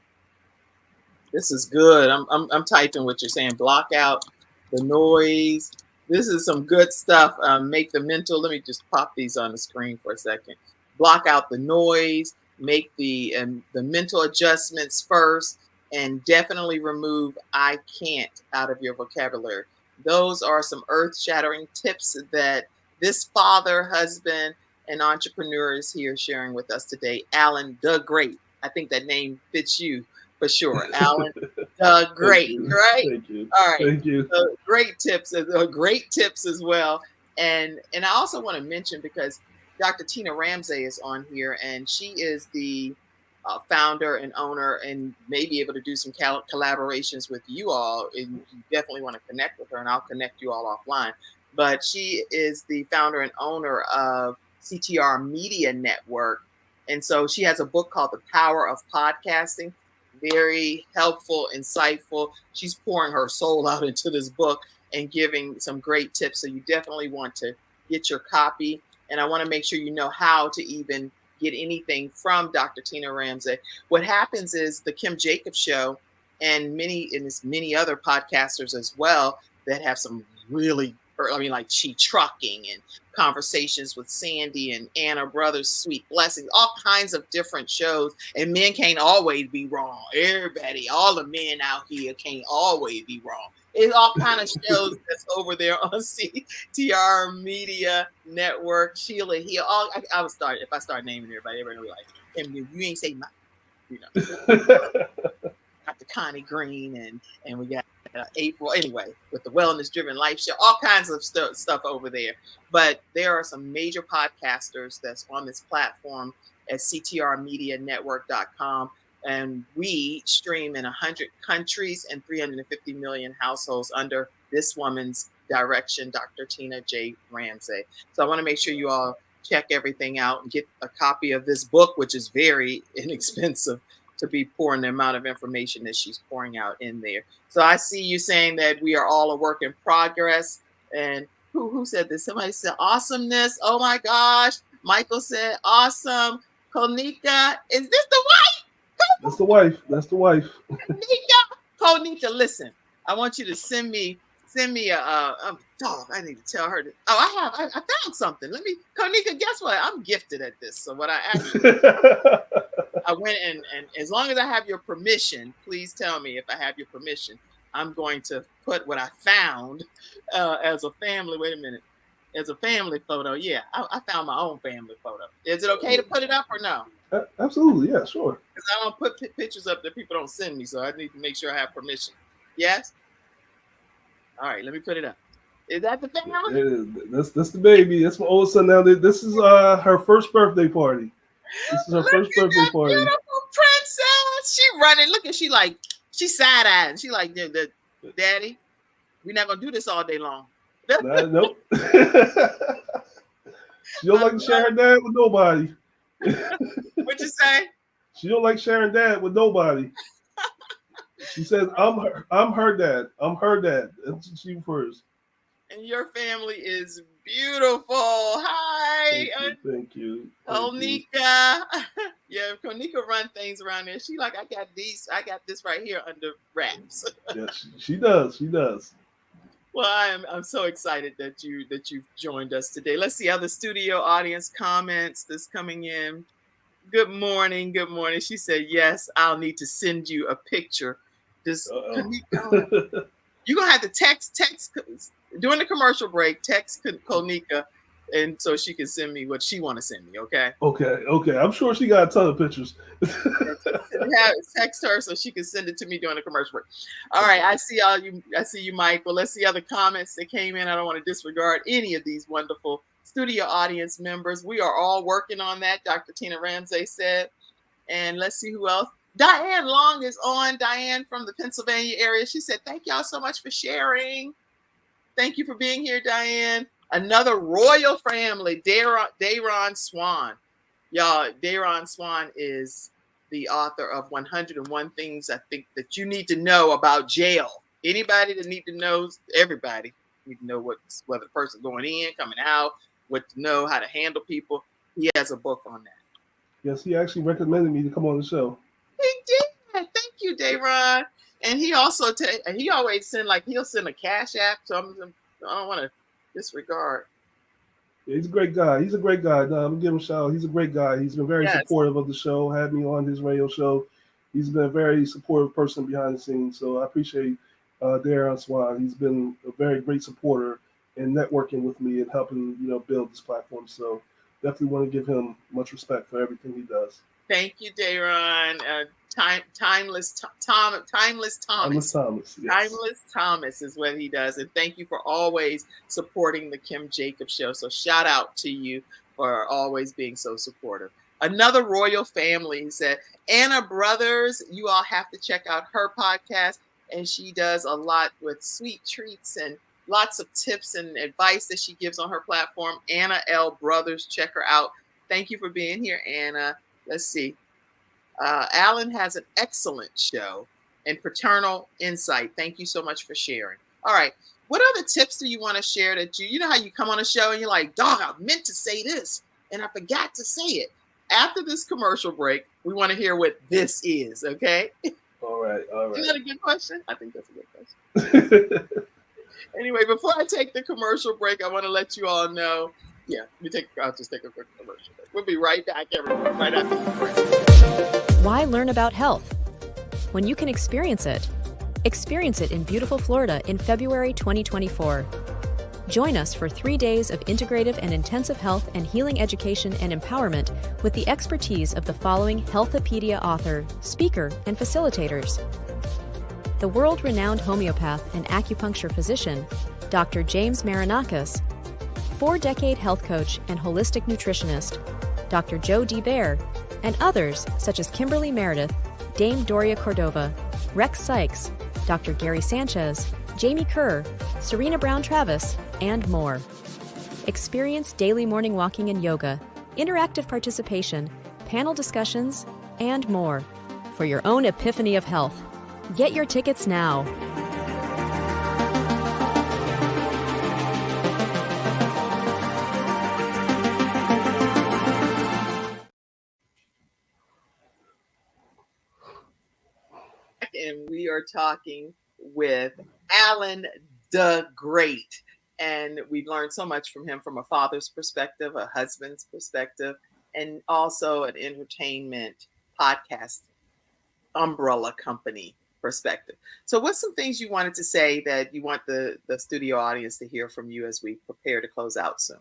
This is good. I'm typing what you're saying. Block out the noise. This is some good stuff. Make the mental. Let me just pop these on the screen for a second. Block out the noise. Make the mental adjustments first, and definitely remove "I can't" out of your vocabulary. Those are some earth-shattering tips that this father, husband, and entrepreneur is here sharing with us today. Alan the Great. I think that name fits you for sure. Alan the Great, right? Thank you. All right. Thank you. Great tips as well. And I also want to mention, because Dr. Tina Ramsey is on here, and she is the founder and owner, and may be able to do some collaborations with you all. And you definitely want to connect with her, and I'll connect you all offline. But she is the founder and owner of CTR Media Network. And so she has a book called The Power of Podcasting. Very helpful, insightful. She's pouring her soul out into this book and giving some great tips. So you definitely want to get your copy. And I want to make sure you know how to even get anything from Dr. Tina Ramsey. What happens is the Kim Jacobs Show, and many other podcasters as well that have some really, like She Trucking and Conversations with Sandy and Anna Brothers, Sweet Blessings, all kinds of different shows. And men can't always be wrong. Everybody, all the men out here can't always be wrong. It's all kind of shows that's over there on CTR Media Network. Sheila Hill. I would start if I start naming everybody will be like, you ain't say my, Dr. Connie Green and we got April anyway with the Wellness Driven Life Show. All kinds of stuff over there. But there are some major podcasters that's on this platform at ctrmedianetwork.com. And we stream in 100 countries and 350 million households under this woman's direction, Dr. Tina J. Ramsey. So I want to make sure you all check everything out and get a copy of this book, which is very inexpensive to be pouring the amount of information that she's pouring out in there. So I see you saying that we are all a work in progress. And who said this? Somebody said awesomeness. Oh my gosh. Michael said awesome. Konika, is this the wife? That's the wife. That's the wife. Konika, listen. I want you to send me a dog. I need to tell her that. Oh, I found something. Konika, guess what? I'm gifted at this. So what I actually I went and as long as I have your permission, please tell me if I have your permission. I'm going to put what I found as a family. Wait a minute. As a family photo. Yeah, I found my own family photo. Is it okay to put it up or no? Absolutely, yeah, sure. Because I don't put pictures up that people don't send me, so I need to make sure I have permission. Yes? All right, let me put it up. Is that the family? It is. That's the baby. That's my oldest son now. This is her first birthday party. This is her first birthday party. Beautiful princess. She running. Look at she side-eyeing. She like, Daddy, we're not gonna do this all day long. Nope. She don't like to share her dad with nobody. What'd you say? She don't like sharing dad with nobody. She says, I'm her dad. I'm her dad. That's she first. And your family is beautiful. Hi. Thank you. Konika. Yeah, Konika run things around there. She like, I got this right here under wraps. Yeah, she does. She does. Well, I'm so excited that you've joined us today. Let's see other studio audience comments that's coming in. Good morning. Good morning. She said, yes, I'll need to send you a picture. You're gonna have to text during the commercial break, text Konika, and so she can send me what she want to send me. Okay. Okay. I'm sure she got a ton of pictures. Text her so she can send it to me during the commercial break. All right. I see you, Michael. Let's see other comments that came in. I don't want to disregard any of these wonderful studio audience members. We are all working on that. Dr. Tina Ramsey said, and let's see who else. Diane Long is on. Diane from the Pennsylvania area. She said, thank y'all so much for sharing. Thank you for being here, Diane. Another royal family, Dayron Swan. Y'all, Dayron Swan is the author of 101 Things I Think That You Need to Know About Jail. Anybody that need to know, everybody need to know whether the person's going in, coming out, what to know, how to handle people. He has a book on that. Yes, he actually recommended me to come on the show. He did. Thank you, Dayron. And he also he always he'll send a cash app. So I don't want to disregard. Yeah, he's a great guy. I'm gonna give him a shout out. He's a great guy. He's been very supportive of the show. Had me on his radio show. He's been a very supportive person behind the scenes. So I appreciate Dayron Swan. He's been a very great supporter in networking with me and helping build this platform. So definitely want to give him much respect for everything he does. Thank you, Dayron. Timeless Thomas. Timeless Thomas. Yes. Timeless Thomas is what he does. And thank you for always supporting the Kim Jacobs Show. So shout out to you for always being so supportive. Another royal family, he said, Anna Brothers. You all have to check out her podcast. And she does a lot with sweet treats and lots of tips and advice that she gives on her platform. Anna L. Brothers. Check her out. Thank you for being here, Anna. Let's see. Alan has an excellent show and Paternal Insight. Thank you so much for sharing. All right. What other tips do you want to share that you know how you come on a show and you're like, dog, I meant to say this and I forgot to say it. After this commercial break, we want to hear what this is. Okay. All right. Is that a good question? I think that's a good question. Anyway, before I take the commercial break, I want to let you all know. Yeah, I'll just take a quick commercial break. We'll be right back, everyone, right after the break. Why learn about health when you can experience it? Experience it in beautiful Florida in February 2024. Join us for 3 days of integrative and intensive health and healing education and empowerment with the expertise of the following Healthopedia author, speaker, and facilitators. The world-renowned homeopath and acupuncture physician, Dr. James Marinakis, 4-decade health coach and holistic nutritionist, Dr. Joe D. Bear, and others such as Kimberly Meredith, Dame Doria Cordova, Rex Sykes, Dr. Gary Sanchez, Jamie Kerr, Serena Brown-Travis, and more. Experience daily morning walking and yoga, interactive participation, panel discussions, and more for your own epiphany of health. Get your tickets now. And we are talking with Alan the Great. And we've learned so much from him from a father's perspective, a husband's perspective, and also an entertainment podcast umbrella company perspective. So what's some things you wanted to say that you want the studio audience to hear from you as we prepare to close out soon?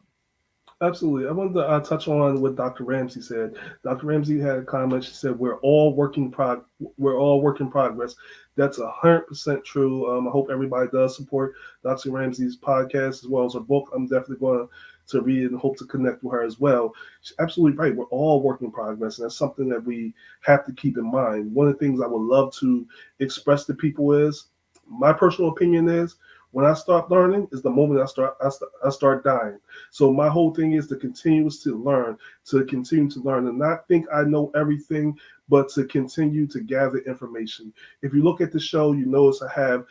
Absolutely. I wanted to touch on what Dr. Ramsey said. Dr. Ramsey had a comment. She said, we're all work in progress. That's 100% true. I hope everybody does support Dr. Ramsey's podcast as well as her book. I'm definitely going to read it and hope to connect with her as well. She's absolutely right. We're all work in progress, and that's something that we have to keep in mind. One of the things I would love to express to people is, my personal opinion is, when I start learning is the moment I start dying. So my whole thing is to continue to learn, and not think I know everything, but to continue to gather information. If you look at the show, you notice I have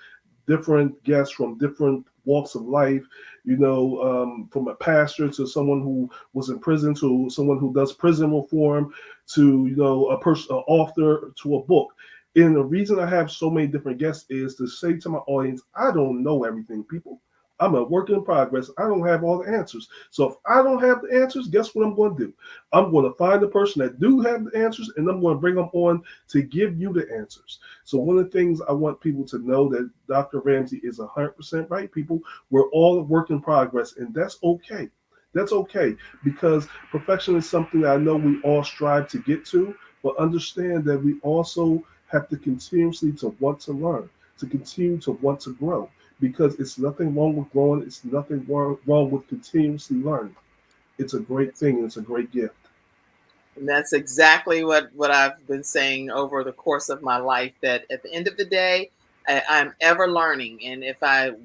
different guests from different walks of life, from a pastor to someone who was in prison, to someone who does prison reform, to, a person, an author, to a book. And the reason I have so many different guests is to say to my audience, I don't know everything, people. I'm a work in progress. I don't have all the answers. So if I don't have the answers, guess what I'm going to do? I'm going to find the person that do have the answers, and I'm going to bring them on to give you the answers. So one of the things I want people to know that Dr. Ramsey is 100% right, people. We're all a work in progress, and that's okay. That's okay, because perfection is something that I know we all strive to get to, but understand that we also have to continuously to want to learn, to continue to want to grow, because it's nothing wrong with growing. It's nothing wrong with continuously learning. It's a great thing, and it's a great gift. And that's exactly what I've been saying over the course of my life, that at the end of the day, I'm ever learning. And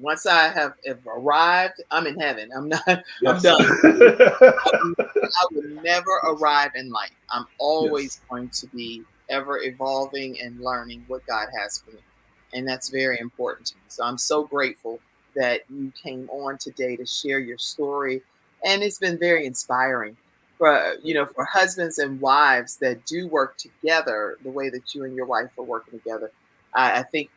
once I have arrived, I'm in heaven. I'm not, Yes. I'm done. I will never arrive in life. I'm always going to be ever evolving and learning what God has for me. And that's very important to me. So I'm so grateful that you came on today to share your story. And it's been very inspiring for husbands and wives that do work together the way that you and your wife are working together. I think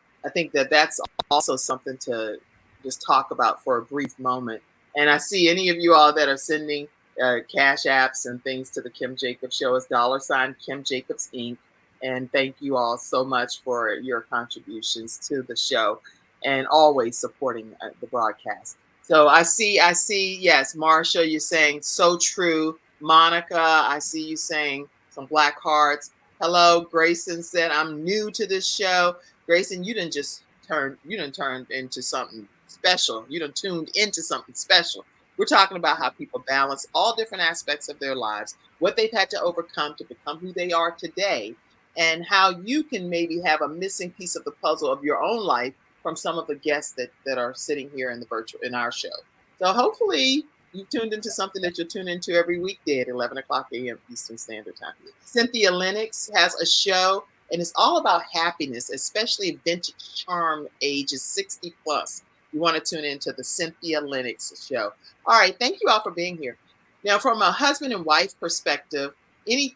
that that's also something to just talk about for a brief moment. And I see any of you all that are sending cash apps and things to the Kim Jacobs Show is $Kimjacobsinc. And thank you all so much for your contributions to the show and always supporting the broadcast. So I see, yes, Marsha, you're saying so true. Monica, I see you saying some black hearts. Hello, Grayson said, I'm new to this show. Grayson, you didn't turn into something special. You done tuned into something special. We're talking about how people balance all different aspects of their lives, what they've had to overcome to become who they are today, and how you can maybe have a missing piece of the puzzle of your own life from some of the guests that are sitting here in our show. So hopefully you tuned into something that you'll tune into every weekday at 11 o'clock a.m. Eastern Standard Time. Cynthia Lennox has a show, and it's all about happiness, especially vintage charm ages 60 plus. You want to tune into the Cynthia Lennox show. All right, thank you all for being here. Now, from a husband and wife perspective, any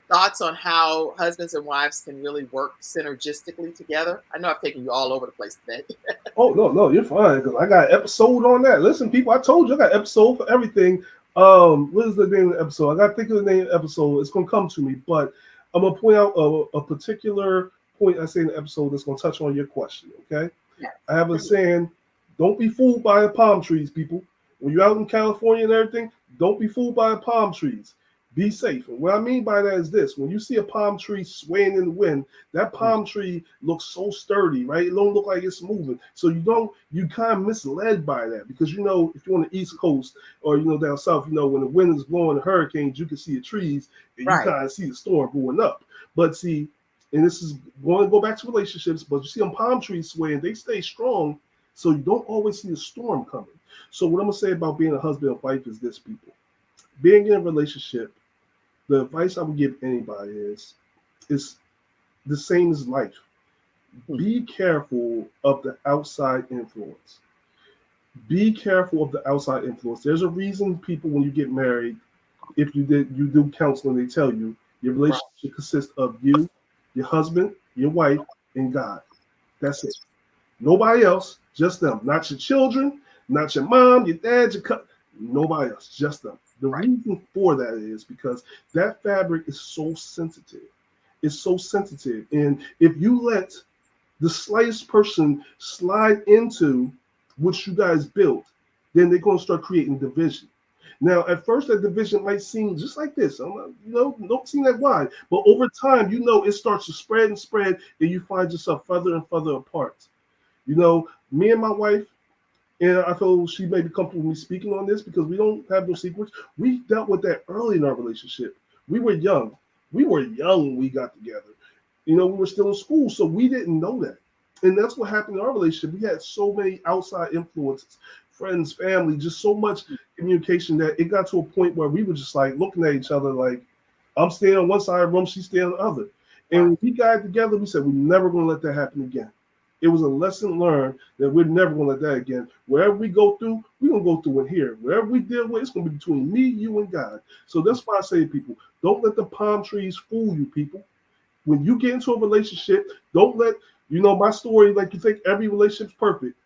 thoughts on how husbands and wives can really work synergistically together? I know I've taken you all over the place today. Oh, no, you're fine, because I got an episode on that. Listen, people, I told you I got an episode for everything. What is the name of the episode? I got to think of the name of the episode. It's going to come to me, but I'm going to point out a particular point I say in the episode that's going to touch on your question, okay? Yes. I have a saying, don't be fooled by the palm trees, people. When you're out in California and everything, don't be fooled by the palm trees. Be safe. And what I mean by that is this. When you see a palm tree swaying in the wind, that palm tree looks so sturdy, right? It don't look like it's moving. So you kind of misled by that, because, you know, if you're on the East Coast or, you know, down south, you know, when the wind is blowing the hurricanes, you can see the trees and you kind of see the storm going up. But see, and this is going to go back to relationships, but you see them palm trees swaying, they stay strong, so you don't always see a storm coming. So what I'm going to say about being a husband and wife is this, people. Being in a relationship, the advice I would give anybody is the same as life. Be careful of the outside influence. Be careful of the outside influence. There's a reason, people, when you get married, if you do counseling, they tell you your relationship consists of you, your husband, your wife, and God. That's it. Nobody else, just them. Not your children, not your mom, your dad, your cousin. Nobody else, just them. The reason for that is because that fabric is so sensitive. It's so sensitive. And if you let the slightest person slide into what you guys built, then they're going to start creating division. Now, at first, that division might seem just like this. Don't seem that wide. But over time, you know, it starts to spread and spread, and you find yourself further and further apart. You know, me and my wife, and I feel she may be comfortable with me speaking on this because we don't have no secrets. We dealt with that early in our relationship. We were young. When we got together. You know, we were still in school, so we didn't know that. And that's what happened in our relationship. We had so many outside influences, friends, family, just so much communication that it got to a point where we were just like looking at each other like, I'm staying on one side of the room, she's staying on the other. And when we got together, we said, we're never going to let that happen again. It was a lesson learned that we're never going to let that again. Wherever we go through, we're going to go through it here. Wherever we deal with, it's going to be between me, you, and God. So that's why I say to people, don't let the palm trees fool you, people. When you get into a relationship, don't let, you know, my story, like you think every relationship's perfect.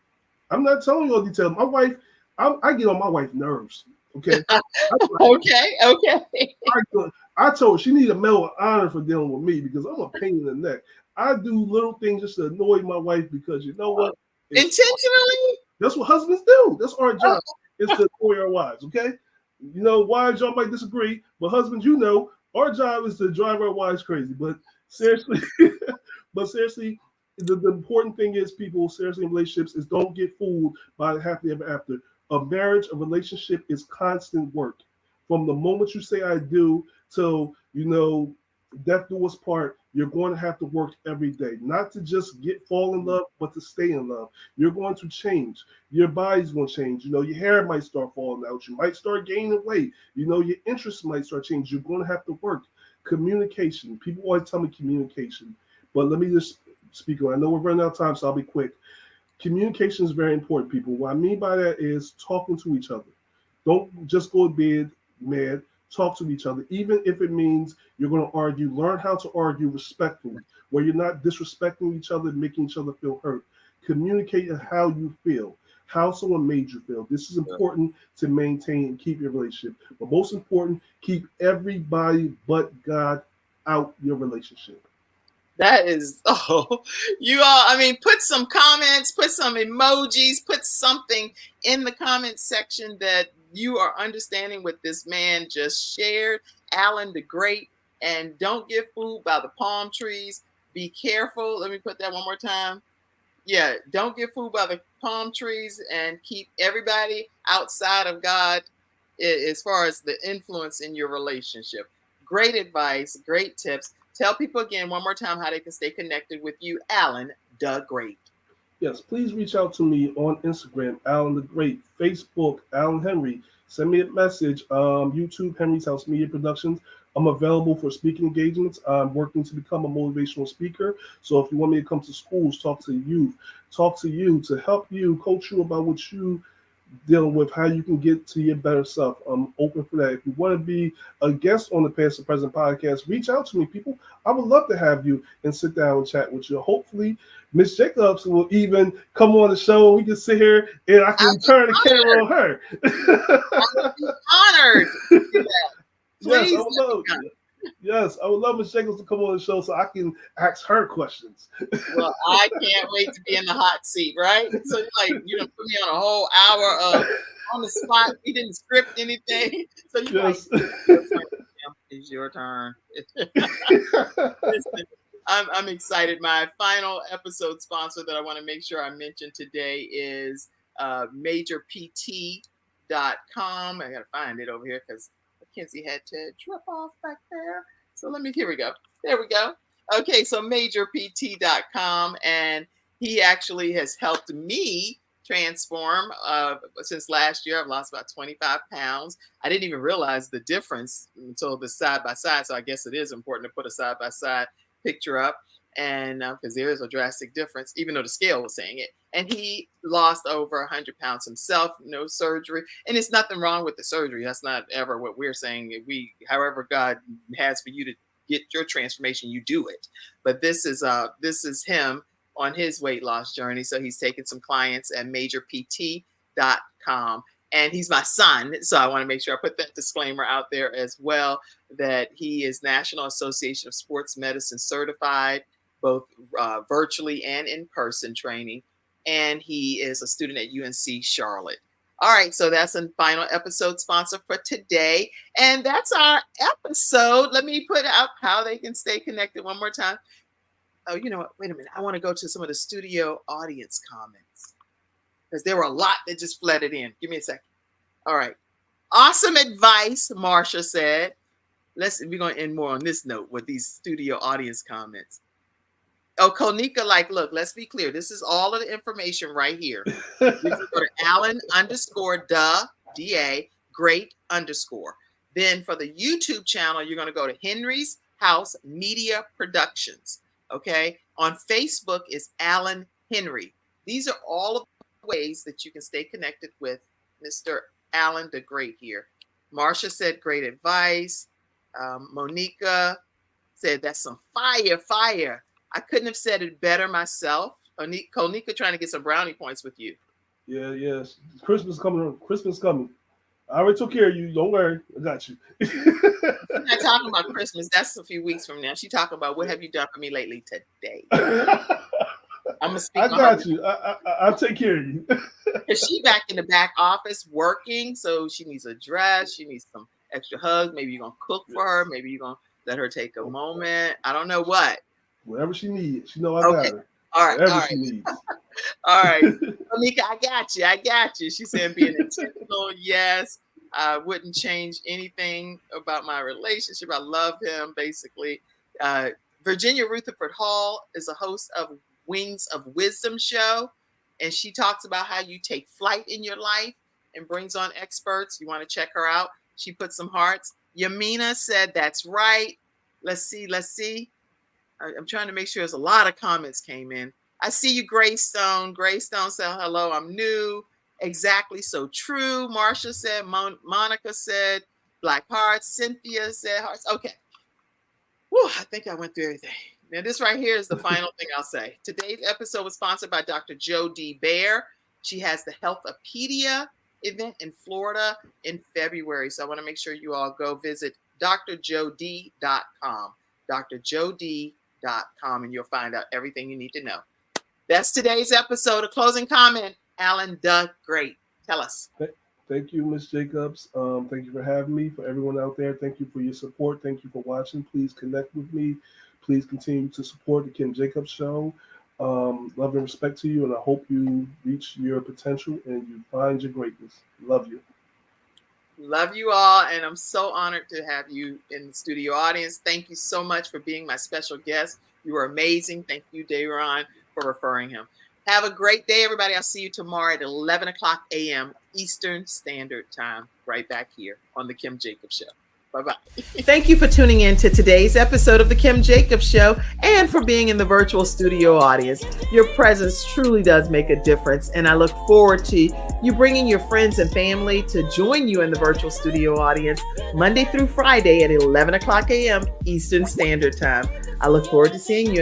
I'm not telling you all details. My wife, I get on my wife's nerves, okay? Okay. I told her she needs a medal of honor for dealing with me because I'm a pain in the neck. I do little things just to annoy my wife because, you know what? Intentionally? That's what husbands do. That's our job, is to annoy our wives, okay? You know, wives, y'all might disagree, but husbands, you know, our job is to drive our wives crazy. But seriously, the important thing is, people, seriously, in relationships, is don't get fooled by the happily ever after. A marriage, a relationship is constant work. From the moment you say I do till, you know, death do us part, you're going to have to work every day. Not to just fall in love, but to stay in love. You're going to change. Your body's going to change. You know, your hair might start falling out. You might start gaining weight. You know, your interests might start changing. You're going to have to work. Communication. People always tell me communication. But let me just speak on. I know we're running out of time, so I'll be quick. Communication is very important, people. What I mean by that is talking to each other. Don't just go to bed mad. Talk to each other, even if it means you're going to argue. Learn how to argue respectfully, where you're not disrespecting each other, making each other feel hurt. Communicate how you feel, how someone made you feel. This is important to maintain and keep your relationship. But most important, keep everybody but God out your relationship. That is, you all, I mean, put some comments, put some emojis, put something in the comment section that you are understanding what this man just shared. Alan the Great. And don't get fooled by the palm trees. Be careful. Let me put that one more time. Yeah, don't get fooled by the palm trees, and keep everybody outside of God as far as the influence in your relationship. Great advice, great tips. Tell people again one more time how they can stay connected with you, Alan the Great. Yes, please reach out to me on Instagram, Alan the Great, Facebook, Alan Henry. Send me a message. YouTube, Henry's House Media Productions. I'm available for speaking engagements. I'm working to become a motivational speaker. So if you want me to come to schools, talk to youth, talk to you to help you, coach you about what you dealing with, how you can get to your better self. I'm open for that. If you want to be a guest on the Past and Present podcast, reach out to me, people. I would love to have you and sit down and chat with you. Hopefully, Miss Jacobs will even come on the show and we can sit here and I can turn the camera on her. I would be honored. Yes, Please. I would love. Yes, I would love Miss Jacobs to come on the show so I can ask her questions. Well, I can't wait to be in the hot seat, right? So you done put me on a whole hour of on the spot. We didn't script anything. So you're Yes. it's your turn. Listen, I'm excited. My final episode sponsor that I want to make sure I mention today is MajorPT.com. I gotta find it over here because Mackenzie had to drop off back there. So here we go. There we go. Okay, so MajorPT.com, and he actually has helped me transform. Since last year, I've lost about 25 pounds. I didn't even realize the difference until the side by side. So I guess it is important to put a side by side picture up, and because there is a drastic difference, even though the scale was saying it. And he lost over 100 pounds himself, no surgery, and it's nothing wrong with the surgery. That's not ever what we're saying. However God has for you to get your transformation, you do it. But this is him on his weight loss journey. So he's taken some clients at MajorPT.com. And he's my son. So I want to make sure I put that disclaimer out there as well, that he is National Association of Sports Medicine certified, both virtually and in person training. And he is a student at UNC Charlotte. All right, so that's a final episode sponsor for today. And that's our episode. Let me put out how they can stay connected one more time. Oh, you know what? Wait a minute. I want to go to some of the studio audience comments because there were a lot that just flooded in. Give me a second. All right. Awesome advice, Marsha said. We're going to end more on this note with these studio audience comments. Oh, Konika, look, let's be clear. This is all of the information right here. You can go to Alan_DA, great_. Then for the YouTube channel, you're going to go to Henry's House Media Productions. Okay. On Facebook is Alan Henry. These are all of the ways that you can stay connected with Mr. Alan the Great here. Marsha said, great advice. Monica said, that's some fire. I couldn't have said it better myself. Konika trying to get some brownie points with you. Yeah, yes. Christmas coming. I already took care of you. Don't worry. I got you. We're not talking about Christmas. That's a few weeks from now. She's talking about what have you done for me lately today. I'm going to speak I got you. I'll take care of you. Because she back in the back office working, so she needs a dress. She needs some extra hugs. Maybe you're going to cook for her. Maybe you're going to let her take a moment. I don't know what. Whatever she needs. She know I got her. All right. Whatever she needs. All right. Monika, I got you. She's saying being intentional. Yes. I wouldn't change anything about my relationship. I love him, basically. Virginia Rutherford Hall is a host of Wings of Wisdom show, and she talks about how you take flight in your life and brings on experts. You want to check her out. She put some hearts. Yamina said, that's right. Let's see. I'm trying to make sure there's a lot of comments came in. I see you, Greystone. Greystone said, hello, I'm new. Exactly so true. Marsha said, Monica said, Black Hearts. Cynthia said hearts. Okay. Whew, I think I went through everything. Now, this right here is the final thing I'll say. Today's episode was sponsored by Dr. Joe D. Bear. She has the Healthopedia event in Florida in February. So I want to make sure you all go visit drjod.com. drjod.com, and you'll find out everything you need to know. That's today's episode. A closing comment, Alan the Great. Tell us. Thank you, Ms. Jacobs. Thank you for having me. For everyone out there, thank you for your support. Thank you for watching. Please connect with me. Please continue to support the Kim Jacobs Show. Love and respect to you, and I hope you reach your potential and you find your greatness. Love you. Love you all, and I'm so honored to have you in the studio audience. Thank you so much for being my special guest. You were amazing. Thank you, Dayron, for referring him. Have a great day, everybody. I'll see you tomorrow at 11 o'clock a.m. Eastern Standard Time, right back here on The Kim Jacobs Show. Bye-bye. Thank you for tuning in to today's episode of The Kim Jacobs Show and for being in the virtual studio audience. Your presence truly does make a difference, and I look forward to you bringing your friends and family to join you in the virtual studio audience Monday through Friday at 11 o'clock a.m. Eastern Standard Time. I look forward to seeing you in